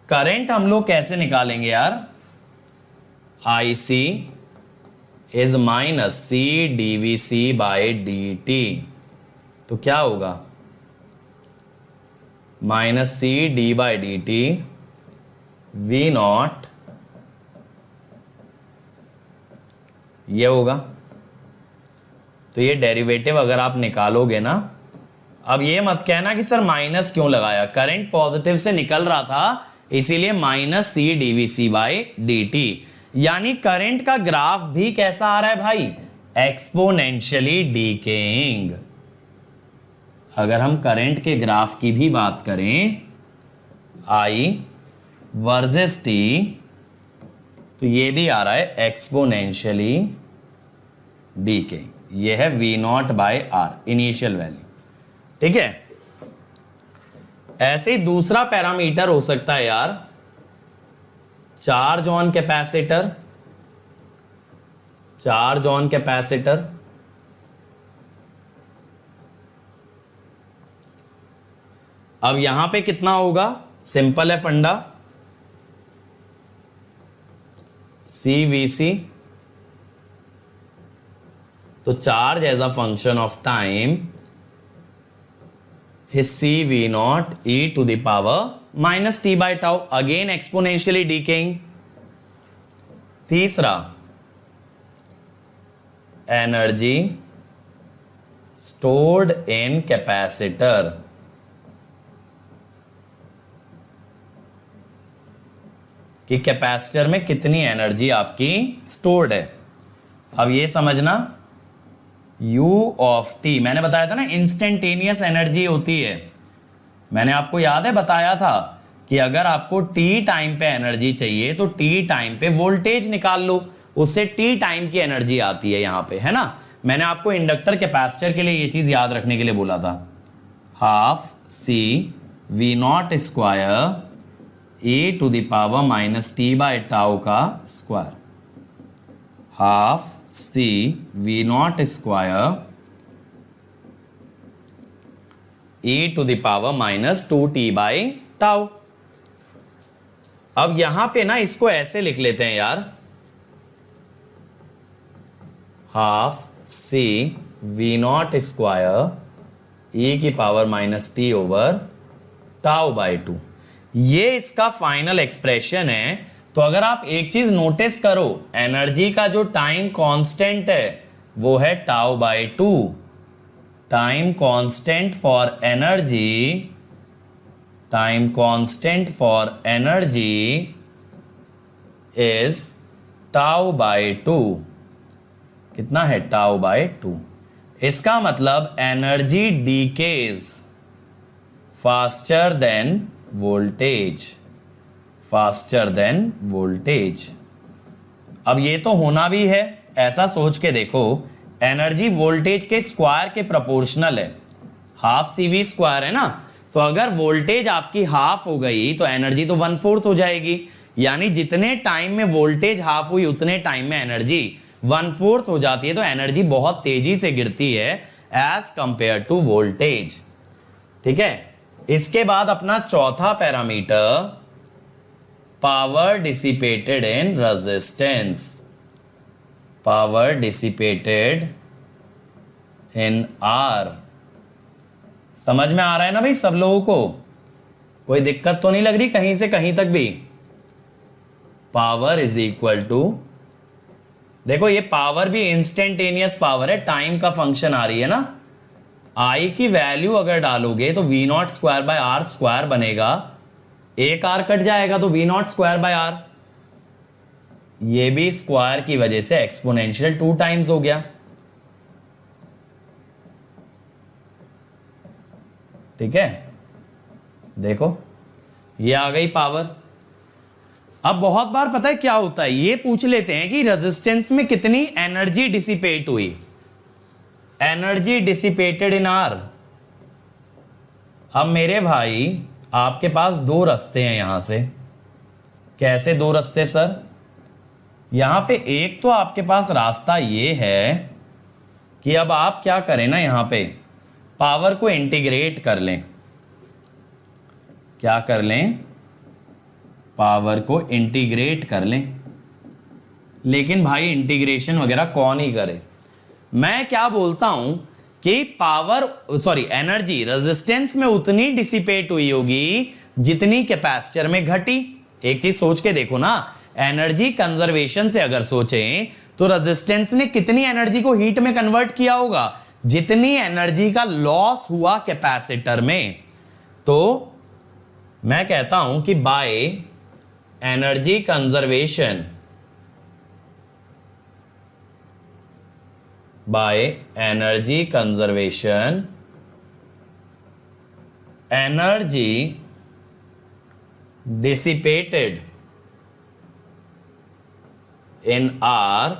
करंट हम लोग कैसे निकालेंगे यार, IC is minus C dVC by dt, तो क्या होगा minus C d by dt V not, ये होगा। तो ये डेरिवेटिव अगर आप निकालोगे ना, अब ये मत कहना कि सर माइनस क्यों लगाया, करंट पॉजिटिव से निकल रहा था इसीलिए minus C dVC by dt, यानी करंट का ग्राफ भी कैसा आ रहा है भाई, एक्सपोनेंशियली डीकेइंग। अगर हम करंट के ग्राफ की भी बात करें I वर्सेस T, तो ये भी आ रहा है एक्सपोनेंशियली डीकेइंग, ये है V not by R initial value, ठीक है। ऐसे ही दूसरा पैरामीटर हो सकता है यार, charge on capacitor, charge on capacitor, अब यहां पे कितना होगा, सिंपल है फंडा, CVC, तो charge as a function of time is CV naught e to the power minus t by tau, again exponentially decaying। तीसरा, एनर्जी stored in capacitor, कि कैपेसिटर में कितनी एनर्जी आपकी स्टोर्ड है। अब ये समझना U ऑफ T, मैंने बताया था ना इंस्टेंटेनियस एनर्जी होती है, मैंने आपको याद है बताया था कि अगर आपको T टाइम पे एनर्जी चाहिए तो T टाइम पे वोल्टेज निकाल लो, उससे T टाइम की एनर्जी आती है यहां पे, है ना। मैंने आपको इंडक्टर कैपेसिटर के लिए ये चीज याद रखने के लिए बोला था, half C V naught square e to the power minus t by tau का square, half C V naught square e to the power minus 2t by tau. अब यहां पे ना इसको ऐसे लिख लेते हैं यार, half C V naught square e की power minus T over tau by 2, ये इसका फाइनल एक्सप्रेशन है। तो अगर आप एक चीज नोटिस करो, एनर्जी का जो टाइम कांस्टेंट है वो है tau by 2, time constant for energy, time constant for energy is tau by 2, कितना है टाउ बाई 2। इसका मतलब energy decays faster then voltage, faster than voltage. अब ये तो होना भी है, ऐसा सोच के देखो, एनर्जी वोल्टेज के स्क्वायर के प्रोपोर्शनल है, हाफ CV स्क्वायर है ना, तो अगर वोल्टेज आपकी हाफ हो गई तो एनर्जी तो 1/4 हो जाएगी, यानी जितने टाइम में वोल्टेज हाफ हुई उतने टाइम में एनर्जी 1/4 हो जाती है, तो एनर्जी बहुत तेजी से गिरती है एज कंपेयर टू वोल्टेज, ठीक है। इसके बाद अपना चौथा parameter, power dissipated in resistance, power dissipated in R। समझ में आ रहा है ना भाई सब लोगों को, कोई दिक्कत तो नहीं लग रही कहीं से कहीं तक भी। पावर इज इक्वल टू, देखो ये पावर भी इंस्टेंटेनियस पावर है, टाइम का फंक्शन आ रही है ना, I की वैल्यू अगर डालोगे तो V naught square by R square बनेगा, एक R कट जाएगा तो V naught square by R, ये भी स्क्वायर की वजह से एक्सपोनेंशियल 2 टाइम्स हो गया, ठीक है। देखो ये आ गई पावर। अब बहुत बार पता है क्या होता है, ये पूछ लेते हैं कि रेजिस्टेंस में कितनी एनर्जी डिसिपेट हुई, एनर्जी डिसिपेटेड इन R। अब मेरे भाई आपके पास दो रास्ते हैं यहां से, कैसे दो रास्ते सर, यहां पे एक तो आपके पास रास्ता ये है कि अब आप क्या करें ना, यहां पे पावर को इंटीग्रेट कर लें, क्या कर लें, पावर को इंटीग्रेट कर लें। लेकिन भाई इंटीग्रेशन वगैरह कौन ही करे। मैं क्या बोलता हूं कि एनर्जी रेजिस्टेंस में उतनी डिसिपेट हुई होगी जितनी कैपेसिटर में घटी। एक चीज सोच के देखो ना, एनर्जी कंजर्वेशन से अगर सोचें तो रेजिस्टेंस ने कितनी एनर्जी को हीट में कन्वर्ट किया होगा, जितनी एनर्जी का लॉस हुआ कैपेसिटर में। तो मैं कहता हूं कि by energy conservation, energy dissipated in R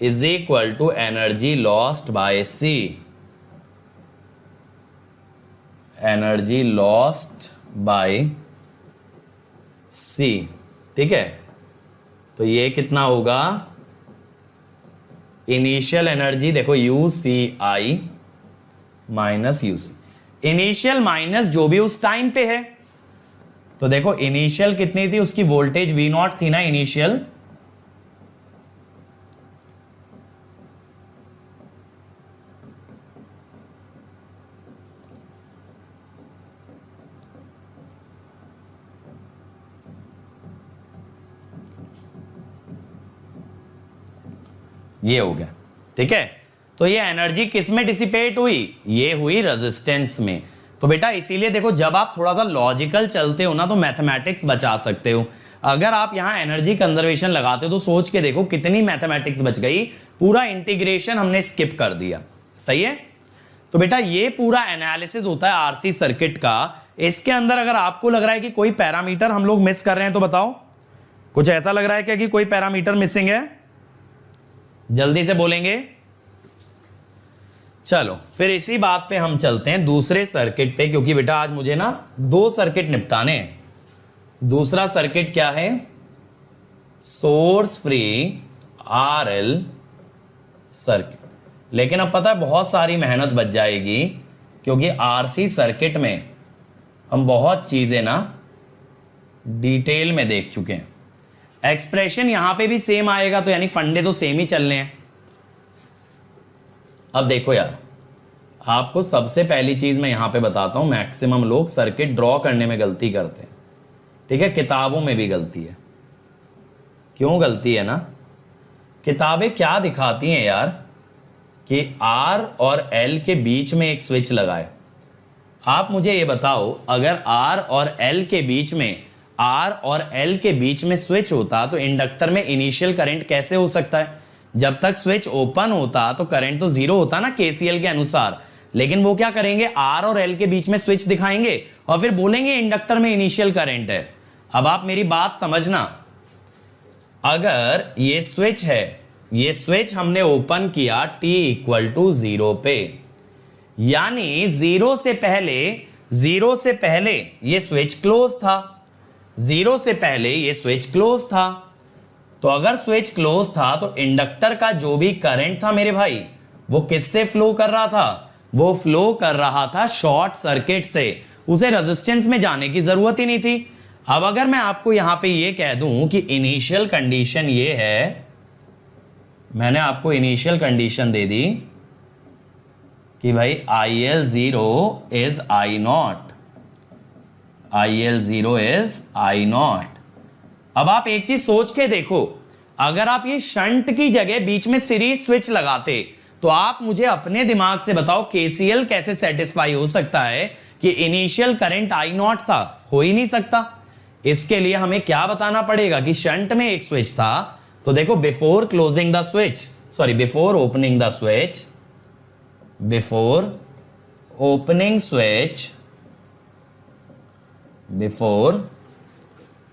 is equal to energy lost by C. Energy lost by C, ठीक है। तो ये कितना होगा, इनिशियल एनर्जी देखो UCI minus UC, initial minus जो भी उस टाइम पे है। तो देखो इनिशियल कितनी थी, उसकी वोल्टेज V0 थी ना इनिशियल, ये हो गया, ठीक है। तो ये एनर्जी किस में डिसिपेट हुई, ये हुई रेजिस्टेंस में। तो बेटा इसीलिए देखो जब आप थोड़ा सा लॉजिकल चलते हो ना तो मैथमेटिक्स बचा सकते हो। अगर आप यहां एनर्जी कंजर्वेशन लगाते हो तो सोच के देखो कितनी मैथमेटिक्स बच गई, पूरा इंटीग्रेशन हमने स्किप कर दिया, सही है। तो बेटा ये पूरा एनालिसिस होता है आरसी सर्किट का। इसके अंदर अगर आपको लग रहा है कि कोई पैरामीटर हम लोग मिस कर रहे हैं तो बताओ, कुछ ऐसा लग रहा है क्या कि कोई पैरामीटर मिसिंग है, जल्दी से बोलेंगे। चलो फिर इसी बात पे हम चलते हैं दूसरे सर्किट पे, क्योंकि बेटा आज मुझे ना 2 सर्किट निपटाने हैं। दूसरा सर्किट क्या है, सोर्स फ्री RL सर्किट। लेकिन अब पता है बहुत सारी मेहनत बच जाएगी, क्योंकि आरसी सर्किट में हम बहुत चीजें ना डिटेल में देख चुके हैं। एक्सप्रेशन यहां पे भी सेम आएगा, तो यानी फंडे तो सेम ही चलने हैं। अब देखो यार, आपको सबसे पहली चीज मैं यहां पे बताता हूं, मैक्सिमम लोग सर्किट ड्रॉ करने में गलती करते हैं, ठीक है। किताबों में भी गलती है। क्यों गलती है ना, किताबें क्या दिखाती हैं यार कि R और L के बीच में एक स्विच लगाए। आप मुझे ये बताओ, अगर R और L के बीच में स्विच होता तो इंडक्टर में इनिशियल करंट कैसे हो सकता है। जब तक स्विच ओपन होता तो करंट तो 0 होता ना KCL के अनुसार। लेकिन वो क्या करेंगे, R और L के बीच में स्विच दिखाएंगे और फिर बोलेंगे इंडक्टर में इनिशियल करंट है। अब आप मेरी बात समझना, अगर ये स्विच है, ये स्विच हमने ओपन किया t = 0 पे, यानी 0 से पहले ये स्विच क्लोज था, 0 से पहले ये स्विच क्लोज था। तो अगर स्विच क्लोज था तो इंडक्टर का जो भी करंट था मेरे भाई, वो किससे फ्लो कर रहा था, वो फ्लो कर रहा था शॉर्ट सर्किट से। उसे रेजिस्टेंस में जाने की जरूरत ही नहीं थी। अब अगर मैं आपको यहां पे ये कह दूं कि इनिशियल कंडीशन ये है, मैंने आपको इनिशियल कंडीशन दे दी कि भाई IL0 इज I0। अब आप एक चीज सोच के देखो, अगर आप ये शंट की जगह बीच में सीरीज स्विच लगाते तो आप मुझे अपने दिमाग से बताओ KCL कैसे सेटिस्फाई हो सकता है कि इनिशियल करंट I0 था, हो ही नहीं सकता। इसके लिए हमें क्या बताना पड़ेगा कि शंट में एक स्विच था। तो देखो बिफोर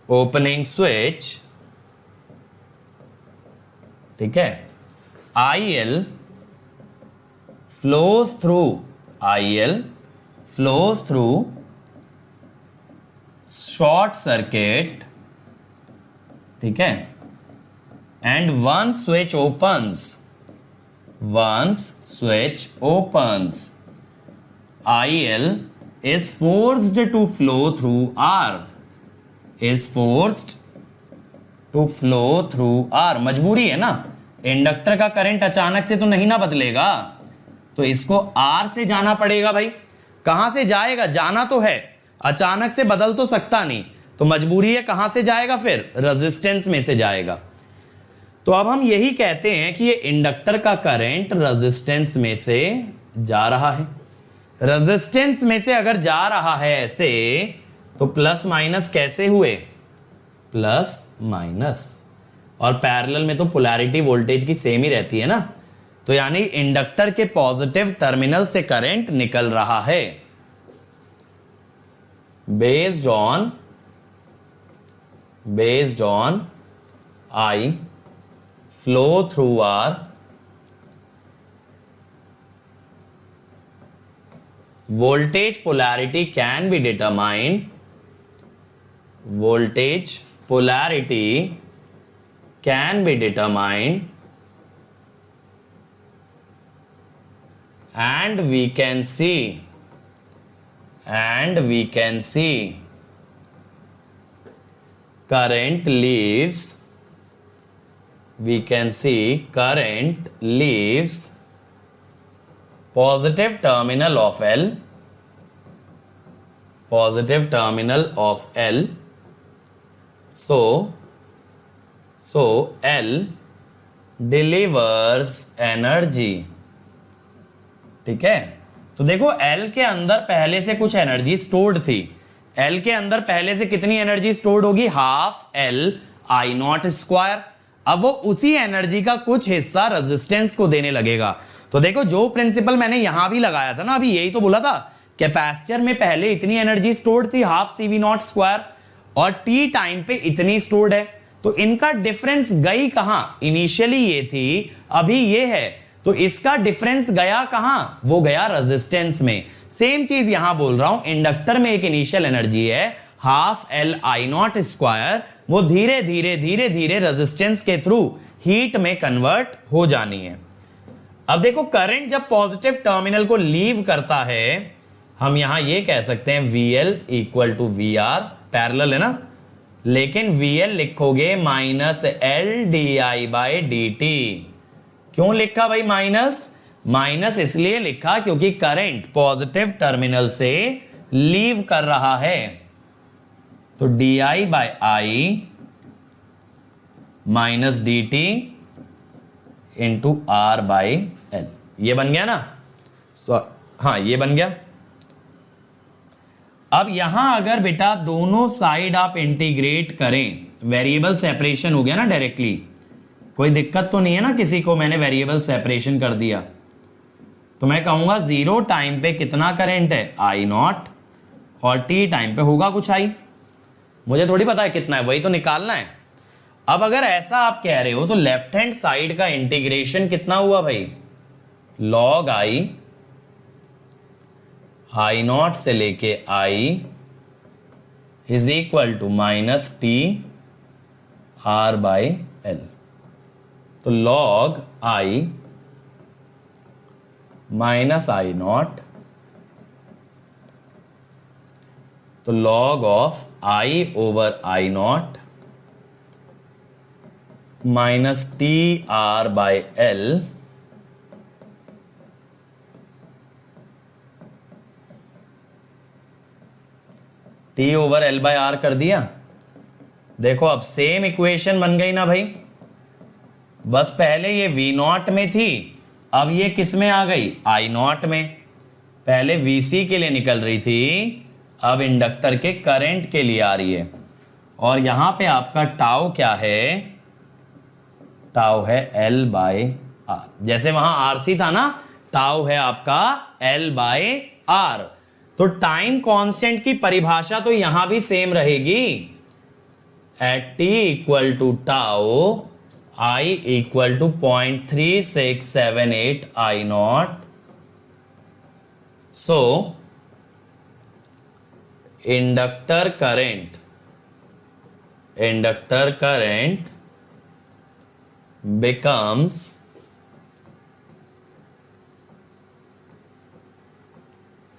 ओपनिंग स्विच, ठीक है, IL flows through short circuit, ठीक है, and once switch opens, IL is forced to flow through R, is forced to flow through R. मजबूरी है ना, इंडक्टर का करंट अचानक से तो नहीं ना बदलेगा, तो इसको आर से जाना पड़ेगा भाई। कहां से जाएगा? जाना तो है, अचानक से बदल तो सकता नहीं, तो मजबूरी है कहां से जाएगा? फिर रेजिस्टेंस में से जाएगा। तो अब हम यही कहते हैं कि ये इंडक्टर का करंट रेजिस्टेंस में से जा रहा है। रेजिस्टेंस में से अगर जा रहा है ऐसे, तो प्लस माइनस कैसे हुए? प्लस माइनस, और पैरेलल में तो पोलैरिटी वोल्टेज की सेम ही रहती है ना, तो यानी इंडक्टर के पॉजिटिव टर्मिनल से करंट निकल रहा है। Based on I flow through R, voltage polarity can be determined. Voltage polarity can be determined, and we can see current leaves positive terminal of L, so L delivers energy। ठीक है, तो देखो L के अंदर पहले से कुछ एनर्जी स्टोर्ड थी। L के अंदर पहले से कितनी एनर्जी स्टोर्ड होगी? Half L I not square. अब वो उसी एनर्जी का कुछ हिस्सा रेजिस्टेंस को देने लगेगा। तो देखो जो प्रिंसिपल मैंने यहां भी लगाया था ना, अभी यही तो बोला था, कैपेसिटर में पहले इतनी एनर्जी स्टोर्ड थी हाफ CV नॉट स्क्वायर, और T टाइम पे इतनी स्टोर्ड है, तो इनका डिफरेंस गई कहां? इनिशियली ये थी, अभी ये है, तो इसका डिफरेंस गया कहां? वो गया रेजिस्टेंस में। सेम चीज यहां बोल रहा हूं, इंडक्टर में एक इनिशियल एनर्जी है half L I not square, वो धीरे धीरे रेजिस्टेंस के थ्रू हीट में कन्वर्ट हो जानी है। अब देखो करंट जब पॉजिटिव टर्मिनल को लीव करता है, हम यहां ये कह सकते हैं VL equal to VR, parallel है ना, लेकिन VL लिखोगे माइनस LdI/dt। क्यों लिखा भाई माइनस? इसलिए लिखा क्योंकि करंट पॉजिटिव टर्मिनल से लीव कर रहा है, तो DI/I minus DT into R/L, ये बन गया ना। हाँ ये बन गया। अब यहां अगर बेटा दोनों साइड आप इंटीग्रेट करें, वेरिएबल सेपरेशन हो गया ना डायरेक्टली, कोई दिक्कत तो नहीं है ना किसी को? मैंने वेरिएबल सेपरेशन कर दिया, तो मैं कहूंगा 0 टाइम पे कितना करंट है? I नॉट, और T टाइम पे होगा कुछ I। मुझे थोड़ी पता है कितना है, वही तो निकालना है। अब अगर ऐसा आप कह रहे हो, तो लेफ्ट हैंड साइड का इंटीग्रेशन कितना हुआ भाई? log I नॉट से लेके I is equal to minus T R/L। तो log I minus I naught, तो log of I over I naught minus TR/L T over L/R कर दिया। देखो अब सेम इक्वेशन बन गई ना भाई, बस पहले ये V नॉट में थी, अब ये किस में आ गई? I नॉट में। पहले VC के लिए निकल रही थी, अब इंडक्टर के करंट के लिए आ रही है। और यहां पे आपका टाउ क्या है? टाउ है L/R। जैसे वहां RC था ना, टाउ है आपका L/R। तो टाइम कांस्टेंट की परिभाषा तो यहां भी सेम रहेगी। At T equal to tau I equal to 0.3678 I naught. So inductor current becomes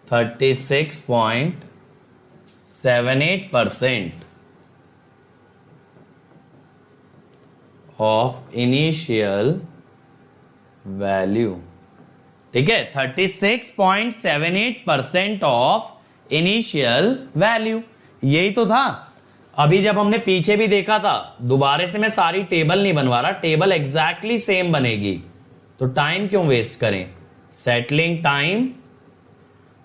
36.78% of initial value. ठीक है, 36.78% ऑफ इनिशियल वैल्यू, यही तो था। अभी जब हमने पीछे भी देखा था, दोबारा से मैं सारी टेबल नहीं बनवा रहा, टेबल एग्जैक्टली सेम बनेगी, तो टाइम क्यों वेस्ट करें। सेटलिंग टाइम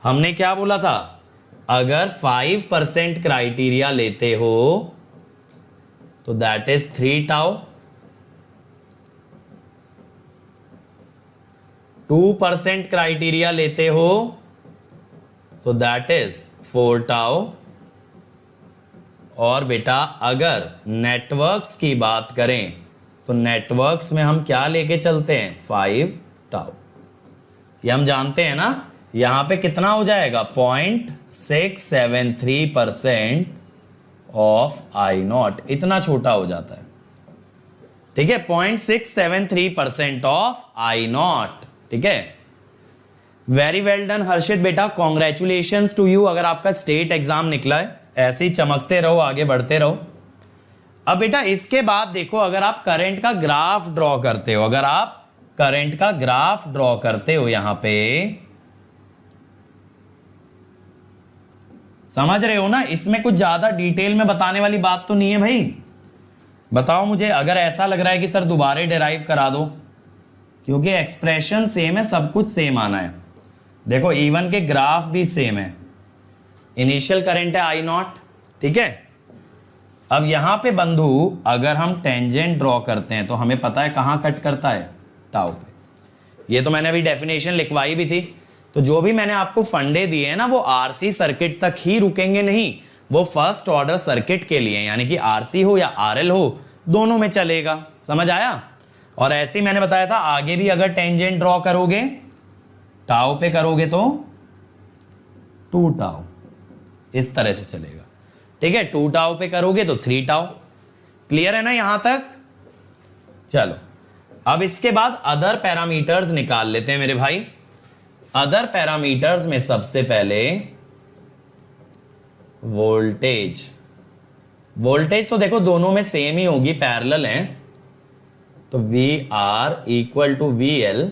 हमने क्या बोला था, अगर 5% क्राइटेरिया लेते हो तो दैट इज 3 टाउ, 2% क्राइटेरिया लेते हो तो दैट इज 4 टाउ, और बेटा अगर नेटवर्क्स की बात करें तो नेटवर्क्स में हम क्या लेके चलते हैं, 5 टाउ। ये हम जानते हैं ना, यहां पे कितना हो जाएगा, 0.673% ऑफ आई नॉट, इतना छोटा हो जाता है। ठीक है, 0.673% ऑफ आई नॉट। ठीक है, वेरी वेल डन हर्षित बेटा, कॉन्ग्रेचुलेशंस टू यू। अगर आपका स्टेट एग्जाम निकला है, ऐसे ही चमकते रहो, आगे बढ़ते रहो। अब बेटा इसके बाद देखो, अगर आप करंट का ग्राफ ड्रॉ करते हो, अगर आप करंट का ग्राफ ड्रॉ करते हो, यहां पे समझ रहे हो ना, इसमें कुछ ज्यादा डिटेल में बताने वाली बात तो नहीं है भाई। बताओ मुझे, अगर ऐसा लग रहा है कि सर दोबारा डिराइव करा दो, क्योंकि एक्सप्रेशन सेम है, सब कुछ सेम आना है। देखो E1 के ग्राफ भी सेम है, इनिशियल करंट है आई नॉट। ठीक है, अब यहां पे बंधु अगर हम टेंजेंट ड्रॉ करते हैं तो हमें पता है कहां कट करता है, टाउ पे। ये तो मैंने अभी डेफिनेशन लिखवाई भी थी। तो जो भी मैंने आपको फंडे दिए हैं ना, वो आरसी सर्किट तक ही रुकेंगे नहीं, वो फर्स्ट ऑर्डर सर्किट के लिए, यानी कि आरसी हो या आरएल हो, दोनों में चलेगा। समझ आया। और ऐसे ही मैंने बताया था, आगे भी अगर टेंजेंट ड्रॉ करोगे, टाउ पे करोगे तो 2 टाउ, इस तरह से चलेगा। ठीक है, 2 टाउ पे करोगे तो 3 टाउ। क्लियर है ना यहां तक। चलो अब इसके बाद अदर पैरामीटर्स निकाल लेते हैं मेरे भाई। अदर पैरामीटर्स में सबसे पहले वोल्टेज। वोल्टेज तो देखो दोनों में सेम ही होगी, पैरेलल हैं, तो VR इक्वल टू VL।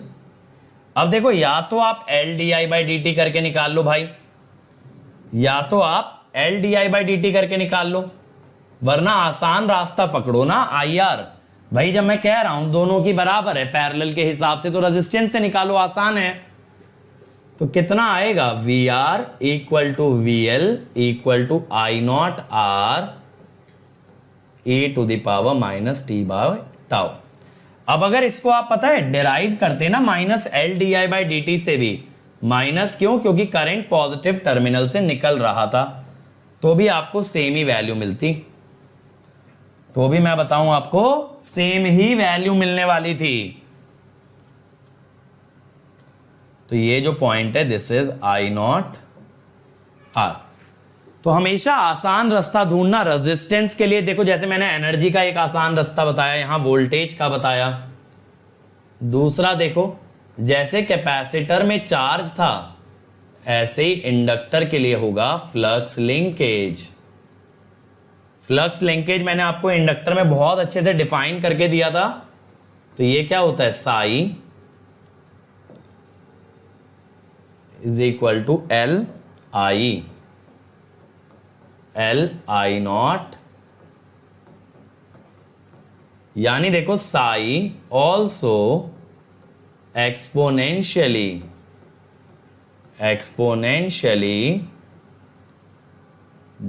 अब देखो, या तो आप LdI/dt करके निकाल लो भाई, या तो आप LdI/dt करके निकाल लो, वरना आसान रास्ता पकड़ो ना, IR। भाई जब मैं कह रहा हूं दोनों की बराबर है पैरेलल के हिसाब से, तो रेजिस्टेंस से निकालो, आसान है। तो कितना आएगा, VR equal to VL equal to I naught R e⁻t/टाउ। अब अगर इसको आप पता है डिराइव करते ना -LdI/dt से भी, माइनस क्यों, क्योंकि करंट पॉजिटिव टर्मिनल से निकल रहा था, तो भी आपको सेम ही वैल्यू मिलती, तो भी मैं बताऊं आपको सेम ही वैल्यू मिलने वाली थी। तो ये जो पॉइंट है, this is I naught R। तो हमेशा आसान रास्ता ढूंढना रेजिस्टेंस के लिए। देखो जैसे मैंने एनर्जी का एक आसान रास्ता बताया, यहां वोल्टेज का बताया। दूसरा देखो, जैसे कैपेसिटर में चार्ज था, ऐसे ही इंडक्टर के लिए होगा फ्लक्स लिंकेज। फ्लक्स लिंकेज मैंने आपको इंडक्टर में बहुत अच्छे से डिफाइन करके दिया था। तो ये क्या होता है, psi is equal to L naught, यानी देखो psi also exponentially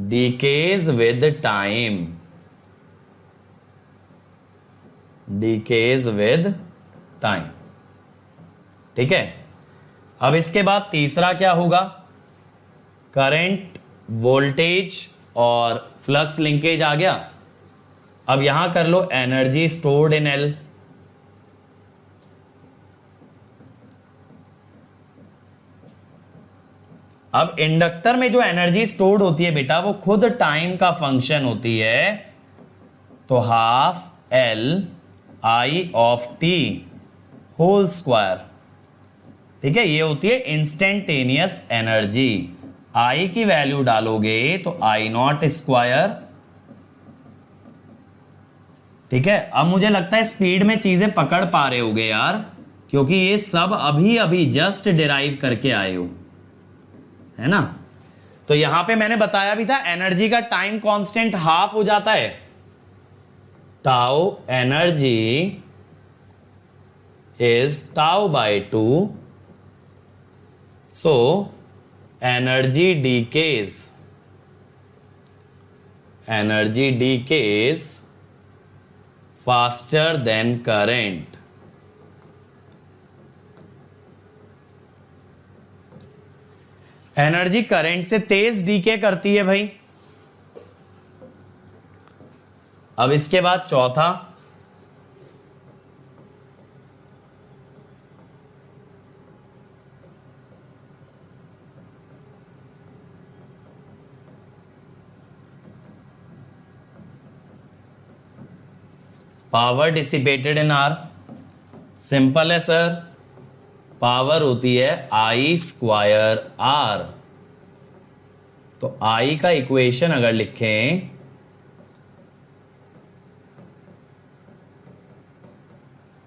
decays with time, ठीक है। अब इसके बाद तीसरा क्या होगा, करंट, वोल्टेज और फ्लक्स लिंकेज आ गया। अब यहां कर low energy stored in L। अब इंडक्टर में जो एनर्जी स्टोर्ड होती है बेटा, वो खुद टाइम का फंक्शन होती है, तो ½LI होल स्क्वायर। ठीक है, ये होती है इंस्टेंटेनियस एनर्जी। I की वैल्यू डालोगे तो I नॉट स्क्वायर, ठीक है, अब मुझे लगता है स्पीड में चीजें पकड़ पा रहे होगे यार, क्योंकि ये सब अभी अभी जस्ट डिराइव करके आए हो, है ना। तो यहां पे मैंने बताया भी था एनर्जी का टाइम कांस्टेंट हाफ हो जाता है, tau energy is tau by 2, so energy decays faster than current. Energy current से तेज डीके करती है भाई। अब इसके बाद चौथा, power dissipated in are. Simple है सर, पावर होती है आई स्क्वायर आर। तो आई का इक्वेशन अगर लिखें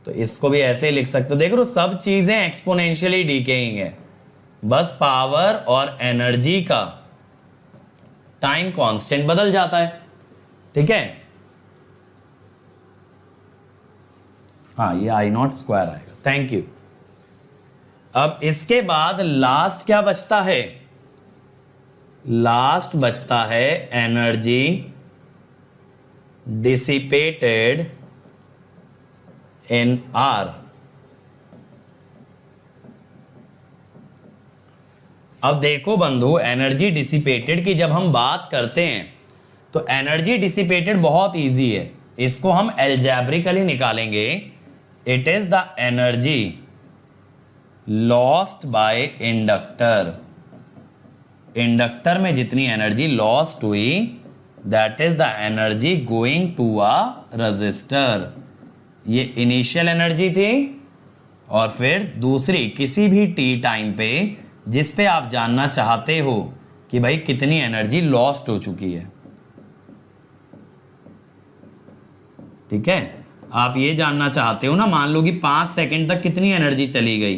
तो इसको भी ऐसे ही लिख सकते हो। देखो सब चीजें एक्सपोनेंशियली डीकेइंग है, बस पावर और एनर्जी का टाइम कांस्टेंट बदल जाता है। ठीक है, हाँ ये आई नॉट स्क्वायर आएगा। Thank you. अब इसके बाद लास्ट क्या बचता है? लास्ट बचता है एनर्जी डिसिपेटेड इन आर। अब देखो बंधु, एनर्जी डिसिपेटेड की जब हम बात करते हैं तो एनर्जी डिसिपेटेड बहुत इजी है, इसको हम एल्जेब्रिकली निकालेंगे। It is the energy lost by inductor. Inductor में जितनी एनर्जी लॉस्ट हुई that is the energy going to a resistor. ये इनिशियल एनर्जी थी और फिर दूसरी किसी भी टी टाइम पे जिस पे आप जानना चाहते हो कि भाई कितनी एनर्जी लॉस्ट हो चुकी है। ठीक है, आप ये जानना चाहते हो ना, मान लो कि 5 सेकंड तक कितनी एनर्जी चली गई,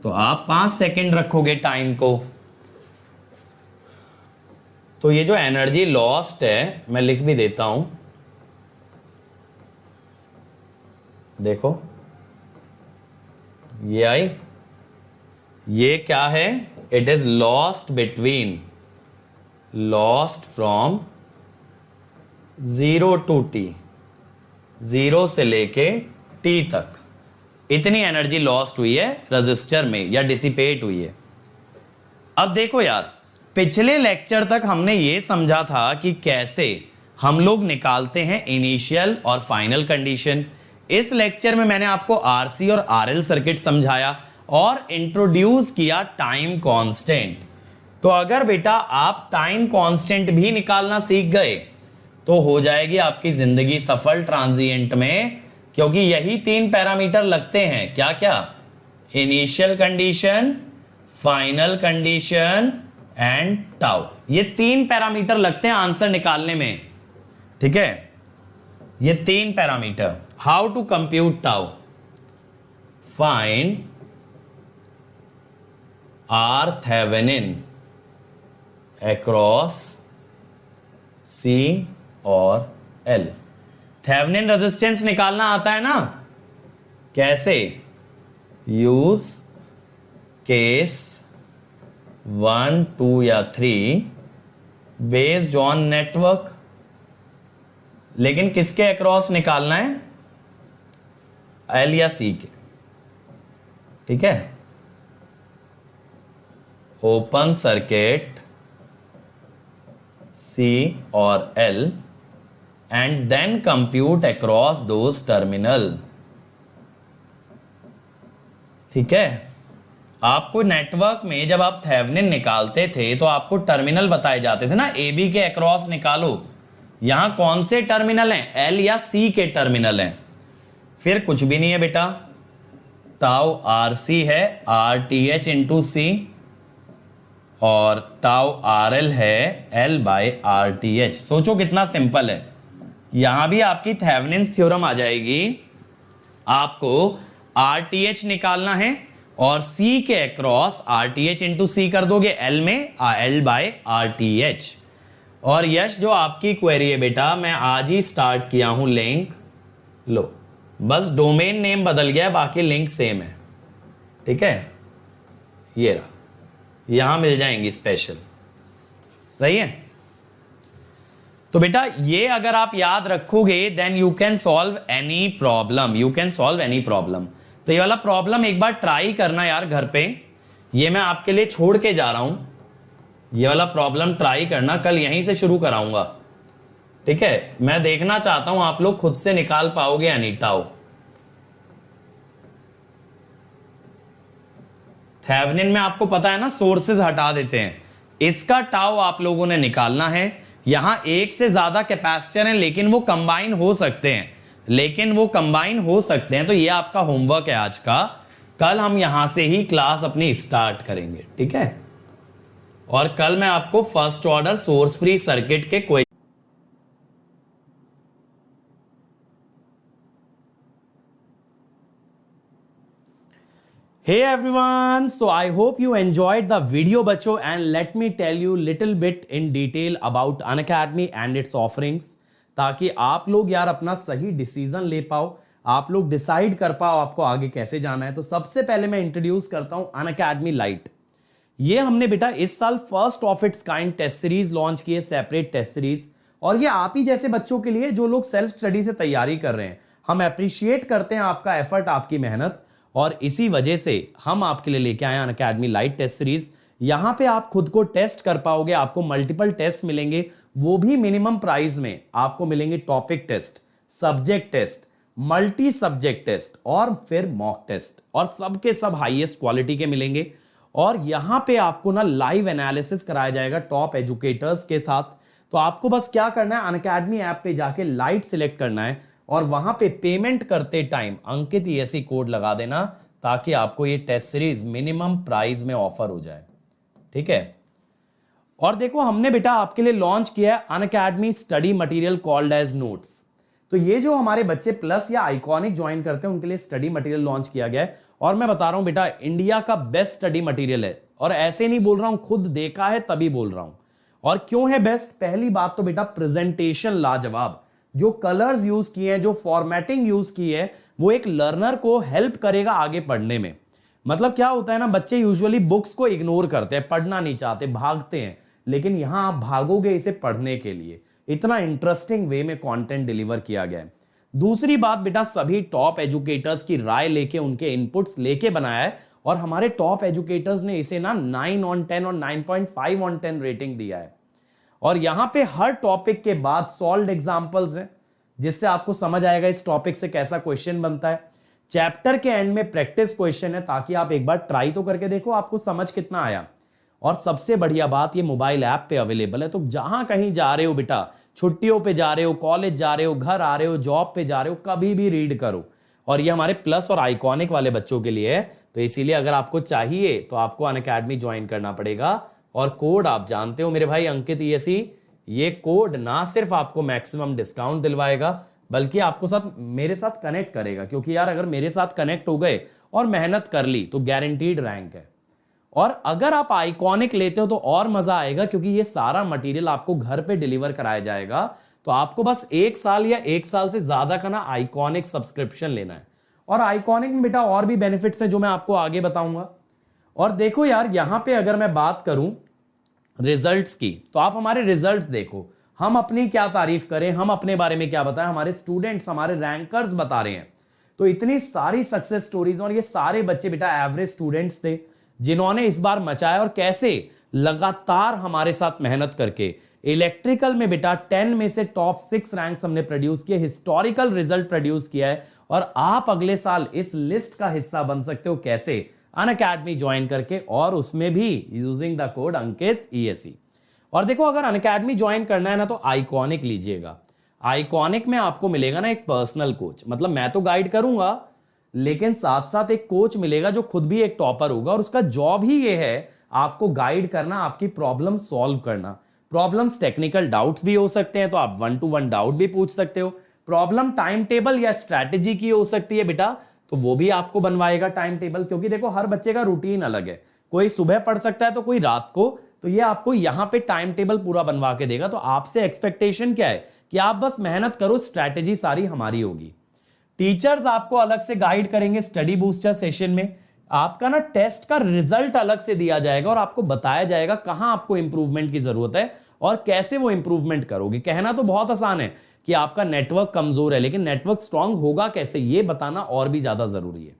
तो आप 5 सेकंड रखोगे टाइम को। तो ये जो एनर्जी लॉस्ट है मैं लिख भी देता हूं, देखो ये आई, ये क्या है? It is lost between, lost from 0 to T, 0 से लेके टी तक इतनी एनर्जी लॉस्ट हुई है रजिस्टर में या डिसिपेट हुई है। अब देखो यार, पिछले लेक्चर तक हमने ये समझा था कि कैसे हम लोग निकालते हैं इनिशियल और फाइनल कंडीशन। इस लेक्चर में मैंने आपको आरसी और आरएल सर्किट समझाया और इंट्रोड्यूस किया टाइम कांस्टेंट। तो अगर बेटा आप टाइम कांस्टेंट भी निकालना सीख गए तो हो जाएगी आपकी जिंदगी सफल ट्रांजिएंट में, क्योंकि यही 3 पैरामीटर लगते हैं। क्या क्या? Initial condition, final condition and tau. ये 3 पैरामीटर लगते हैं आंसर निकालने में। ठीक है, ये 3 parameter. How to compute tau? Find R Thevenin across C और एल। थेवेनिन रेजिस्टेंस निकालना आता है ना? कैसे? यूज केस 1, 2 या 3 बेस्ड ऑन नेटवर्क। लेकिन किसके अक्रॉस निकालना है? एल या सी के। ठीक है, ओपन सर्किट सी और L and then compute across those terminal. ठीक है, आपको नेटवर्क में जब आप थेवेनिन निकालते थे तो आपको टर्मिनल बताए जाते थे ना, ए बी के अक्रॉस निकालो। यहां कौन से टर्मिनल हैं? एल या सी के टर्मिनल हैं। फिर कुछ भी नहीं है बेटा, टाउ आर सी है आर टी एच इंटू सी और टाउ आर एल है L by R T H. सोचो कितना सिंपल है। यहां भी आपकी थेवेनिन्स थ्योरम आ जाएगी। आपको RTH निकालना है और C के अक्रॉस RTH इंटू C कर दोगे, L में L बाय RTH। और यश जो आपकी क्वेरी है बेटा, मैं आज ही स्टार्ट किया हूं लिंक, लो बस डोमेन नेम बदल गया है, बाकी लिंक सेम है, ठीक है। ये रहा, यहां मिल जाएंगी स्पेशल, सही है। तो बेटा ये अगर आप याद रखोगे then you can solve any problem, you can solve any problem. तो ये वाला प्रॉब्लम एक बार ट्राई करना यार घर पे, ये मैं आपके लिए छोड़ के जा रहा हूं, ये वाला प्रॉब्लम ट्राई करना, कल यहीं से शुरू कराऊंगा, ठीक है। मैं देखना चाहता हूं आप लोग खुद से निकाल पाओगे या नहीं। टाउ थेवेनिन में आपको पता है ना, सोर्सेज हटा देते हैं, इसका टाउ आप लोगों ने निकालना है। यहां एक से ज्यादा कैपेसिटर हैं लेकिन वो कंबाइन हो सकते हैं, तो ये आपका होमवर्क है आज का। कल हम यहां से ही क्लास अपनी स्टार्ट करेंगे, ठीक है। और कल मैं आपको first order source free circuit के question Hey everyone, so I hope you enjoyed the video बच्चों, and let me tell you little bit in detail about Unacademy and its offerings, ताकि आप लोग यार अपना सही डिसीजन ले पाओ, आप लोग डिसाइड कर पाओ आपको आगे कैसे जाना है। तो सबसे पहले मैं इंट्रोड्यूस करता हूं Unacademy Lite। ये हमने बेटा इस साल first of its kind test series launch की है, सेपरेट टेस्ट सीरीज, और ये आप ही जैसे बच्चों के लिए जो लोग सेल्फ स्टडी से तैयारी कर रहे हैं। हम अप्रिशिएट करते हैं आपका एफर्ट, आपकी मेहनत, और इसी वजह से हम आपके लिए लेके आए हैं अनअकैडमी लाइट टेस्ट सीरीज। यहां पे आप खुद को टेस्ट कर पाओगे, आपको मल्टीपल टेस्ट मिलेंगे, वो भी मिनिमम प्राइस में। आपको मिलेंगे topic test, subject test, multi subject test और फिर मॉक टेस्ट, और सबके सब हाईएस्ट क्वालिटी के मिलेंगे। और यहां पे आपको ना लाइव एनालिसिस कराया जाएगा टॉप एजुकेटर्स के साथ। तो आपको बस क्या करना है, अनअकैडमी ऐप पे जाके लाइट सिलेक्ट करना है और वहां पे पेमेंट करते टाइम अंकित ESE कोड लगा देना, ताकि आपको ये टेस्ट सीरीज मिनिमम प्राइस में ऑफर हो जाए, ठीक है। और देखो हमने बेटा आपके लिए लॉन्च किया है Unacademy study material called as notes. तो ये जो हमारे बच्चे प्लस या आइकॉनिक ज्वाइन करते हैं उनके लिए स्टडी मटेरियल लॉन्च किया गया है। और मैं बता रहा हूं बेटा, इंडिया का बेस्ट स्टडी मटेरियल है, और ऐसे नहीं बोल रहा हूं, खुद देखा है तभी बोल रहा हूं। और क्यों है बेस्ट? पहली बात तो बेटा प्रेजेंटेशन लाजवाब, जो कलर्स यूज किए हैं, जो फॉर्मेटिंग यूज की है, वो एक लर्नर को हेल्प करेगा आगे पढ़ने में। मतलब क्या होता है ना, बच्चे यूजुअली बुक्स को इग्नोर करते हैं, पढ़ना नहीं चाहते, भागते हैं, लेकिन यहां आप भागोगे इसे पढ़ने के लिए। इतना इंटरेस्टिंग वे में कंटेंट डिलीवर किया गया है। दूसरी बात बेटा, सभी टॉप एजुकेटर्स की राय लेके, उनके इनपुट्स लेके बनाया है, और हमारे टॉप एजुकेटर्स ने इसे ना 9 on 10 और 9.5 on 10 रेटिंग दिया है। और यहां पे हर टॉपिक के बाद सॉल्व्ड एग्जांपल्स हैं, जिससे आपको समझ आएगा इस टॉपिक से कैसा क्वेश्चन बनता है। चैप्टर के एंड में प्रैक्टिस क्वेश्चन है, ताकि आप एक बार ट्राई तो करके देखो आपको समझ कितना आया। और सबसे बढ़िया बात, ये मोबाइल ऐप पे अवेलेबल है, तो जहां कहीं जा रहे हो बेटा, छुट्टियों पे जा रहे हो, कॉलेज जा रहे हो, घर आ रहे हो, जॉब पे जा रहे हो, कभी भी रीड करो। और ये हमारे प्लस और आइकॉनिक वाले बच्चों के लिए है, तो इसीलिए अगर आपको चाहिए तो आपको अनअकैडमी ज्वाइन करना पड़ेगा। और कोड आप जानते हो मेरे भाई अंकित ESE, ये कोड ना सिर्फ आपको मैक्सिमम डिस्काउंट दिलवाएगा, बल्कि आपको साथ मेरे साथ कनेक्ट करेगा, क्योंकि यार अगर मेरे साथ कनेक्ट हो गए और मेहनत कर ली तो गारंटीड रैंक है। और अगर आप आइकॉनिक लेते हो तो और मजा आएगा, क्योंकि ये सारा मटेरियल आपको घर पे डिलीवर कराया जाएगा। तो आपको बस 1 साल या 1 साल से ज्यादा का ना आइकॉनिक सब्सक्रिप्शन लेना है। और आइकॉनिक में बेटा और भी बेनिफिट्स हैं जो मैं आपको आगे बताऊंगा। और देखो यार, यहां पे अगर मैं बात करूं रिजल्ट्स की, तो आप हमारे रिजल्ट्स देखो, हम अपनी क्या तारीफ करें, हम अपने बारे में क्या बताएं, हमारे स्टूडेंट्स, हमारे रैंकर्स बता रहे हैं। तो इतनी सारी सक्सेस स्टोरीज, और ये सारे बच्चे बेटा एवरेज स्टूडेंट्स थे जिन्होंने इस बार मचाया, और कैसे लगातार हमारे साथ मेहनत करके इलेक्ट्रिकल में बेटा 10 में से टॉप 6 रैंक्स हमने प्रोड्यूस किए, हिस्टोरिकल रिजल्ट प्रोड्यूस किया है। और आप अगले साल इस लिस्ट का हिस्सा बन सकते हो, कैसे? अनअकैडमी ज्वाइन करके, और उसमें भी using the code Ankit ESE। और देखो, अगर अनअकैडमी ज्वाइन करना है ना, तो आइकॉनिक लीजिएगा। आइकॉनिक में आपको मिलेगा ना एक पर्सनल कोच, मतलब मैं तो गाइड करूंगा, लेकिन साथ साथ एक कोच मिलेगा जो खुद भी एक टॉपर होगा, और उसका जॉब ही ये है आपको गाइड करना, आपकी प्रॉब्लम सॉल्व करना। प्रॉब्लम्स टेक्निकल डाउट्स भी हो सकते हैं, तो आप 1 to 1 डाउट भी पूछ सकते हो। प्रॉब्लम टाइम टेबल या स्ट्रैटेजी की हो सकती है बेटा, तो वो भी आपको बनवाएगा टाइम टेबल, क्योंकि देखो हर बच्चे का रूटीन अलग है, कोई सुबह पढ़ सकता है तो कोई रात को, तो ये आपको यहां पे टाइम टेबल पूरा बनवा के देगा। तो आपसे एक्सपेक्टेशन क्या है कि आप बस मेहनत करो, स्ट्रैटेजी सारी हमारी होगी। टीचर्स आपको अलग से गाइड करेंगे स्टडी बूस्टर सेशन में। आपका ना टेस्ट का रिजल्ट अलग से दिया जाएगा और आपको बताया जाएगा कहां आपको इंप्रूवमेंट की जरूरत है और कैसे वो इंप्रूवमेंट करोगे। कहना तो बहुत आसान है कि आपका नेटवर्क कमजोर है, लेकिन नेटवर्क स्ट्रांग होगा कैसे ये बताना और भी ज्यादा जरूरी है।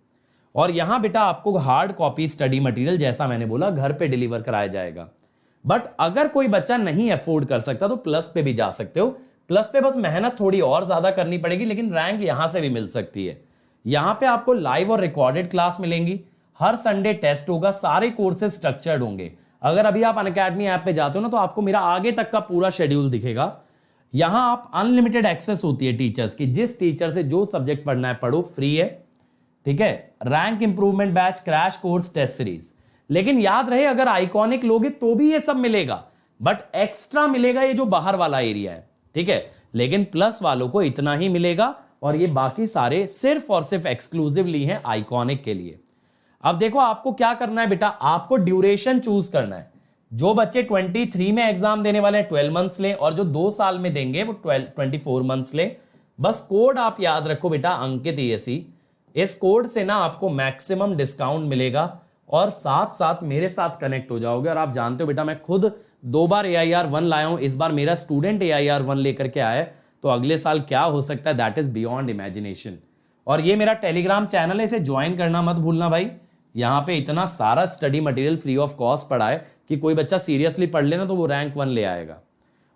और यहां बेटा आपको हार्ड कॉपी स्टडी मटेरियल जैसा मैंने बोला घर पे डिलीवर कराया जाएगा। बट अगर कोई बच्चा नहीं अफोर्ड कर सकता तो प्लस पे भी जा सकते हो। प्लस पे बस मेहनत थोड़ी और ज्यादा करनी पड़ेगी, लेकिन रैंक यहां से भी मिल सकती है। यहां पे आपको लाइव और रिकॉर्डेड क्लास मिलेंगी, हर संडे टेस्ट होगा, सारे कोर्सेज स्ट्रक्चर्ड होंगे। अगर अभी आप अनअकैडमी ऐप पे जाते हो ना तो आपको मेरा आगे तक का पूरा शेड्यूल दिखेगा। यहां आप अनलिमिटेड एक्सेस होती है टीचर्स की, जिस टीचर से जो सब्जेक्ट पढ़ना है पढ़ो, फ्री है, ठीक है। Rank improvement batch, crash course, test series. लेकिन याद रहे अगर आइकॉनिक लोगे तो भी ये सब मिलेगा, बट एक्स्ट्रा मिलेगा ये जो बाहर वाला एरिया है, ठीक है। लेकिन प्लस वालों को इतना ही मिलेगा और ये बाकी सारे सिर्फ और सिर्फ एक्सक्लूसिवली हैं आइकॉनिक के लिए। अब देखो आपको क्या करना है बेटा, आपको ड्यूरेशन चूज करना है। जो बच्चे 23 में एग्जाम देने वाले हैं 12 मंथ्स ले, और जो 2 साल में देंगे वो 24 मंथ्स ले। बस कोड आप याद रखो बेटा, अंकित ESE। इस कोड से ना आपको मैक्सिमम डिस्काउंट मिलेगा और साथ साथ मेरे साथ कनेक्ट हो जाओगे। और आप जानते हो बेटा मैं खुद 2 बार AIR1 लाया हूं, इस बार मेरा स्टूडेंट AIR1 लेकर के आया है, तो अगले साल क्या हो सकता है दैट इज बियॉन्ड इमेजिनेशन। और ये मेरा टेलीग्राम चैनल है, इसे ज्वाइन करना मत भूलना भाई। यहां पे इतना सारा study material free of cost पड़ा है कि कोई बच्चा सीरियसली पढ़ लेना तो वो रैंक 1 ले आएगा।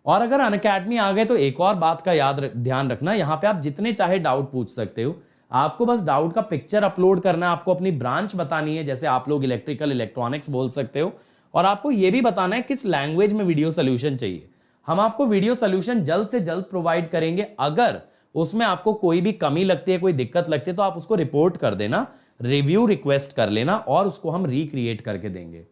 और अगर अनअकैडमी आ गए तो एक और बात का ध्यान रखना, यहां पे आप जितने चाहे डाउट पूछ सकते हो। आपको बस डाउट का पिक्चर अपलोड करना है, आपको अपनी ब्रांच बतानी है, जैसे आप लोग इलेक्ट्रिकल इलेक्ट्रॉनिक्स बोल सकते हो। और आपको यह भी बताना है किस लैंग्वेज में वीडियो सोल्यूशन चाहिए। हम आपको वीडियो सोल्यूशन जल्द से जल्द प्रोवाइड करेंगे। अगर उसमें आपको कोई भी कमी लगती है, कोई दिक्कत लगती है, तो आप उसको रिपोर्ट कर देना, रिव्यू रिक्वेस्ट कर लेना और उसको हम रिक्रिएट करके देंगे।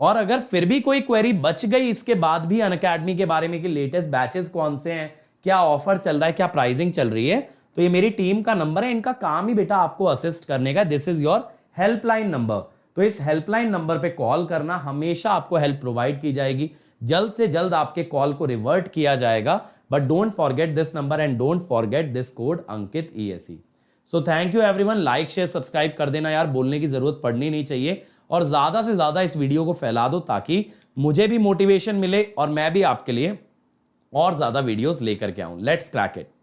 और अगर फिर भी कोई क्वेरी बच गई इसके बाद भी अनअकैडमी के बारे में कि लेटेस्ट बैचेस कौन से हैं, क्या ऑफर चल रहा है, क्या प्राइसिंग चल रही है, तो ये मेरी टीम का नंबर है। इनका काम ही बेटा आपको असिस्ट करने का। This is your helpline number. तो इस हेल्पलाइन नंबर पे कॉल करना, हमेशा आपको हेल्प प्रोवाइड की जाएगी, जल्द से जल्द आपके कॉल को रिवर्ट किया जाएगा। But don't forget this number and don't forget this code Ankit ESE। So thank you everyone. Like share subscribe कर देना यार, बोलने की जरूरत पड़नी नहीं चाहिए। और ज्यादा से ज्यादा इस वीडियो को फैला दो ताकि मुझे भी मोटिवेशन मिले और मैं भी आपके लिए और ज्यादा वीडियोस लेकर के आऊं। Let's crack it.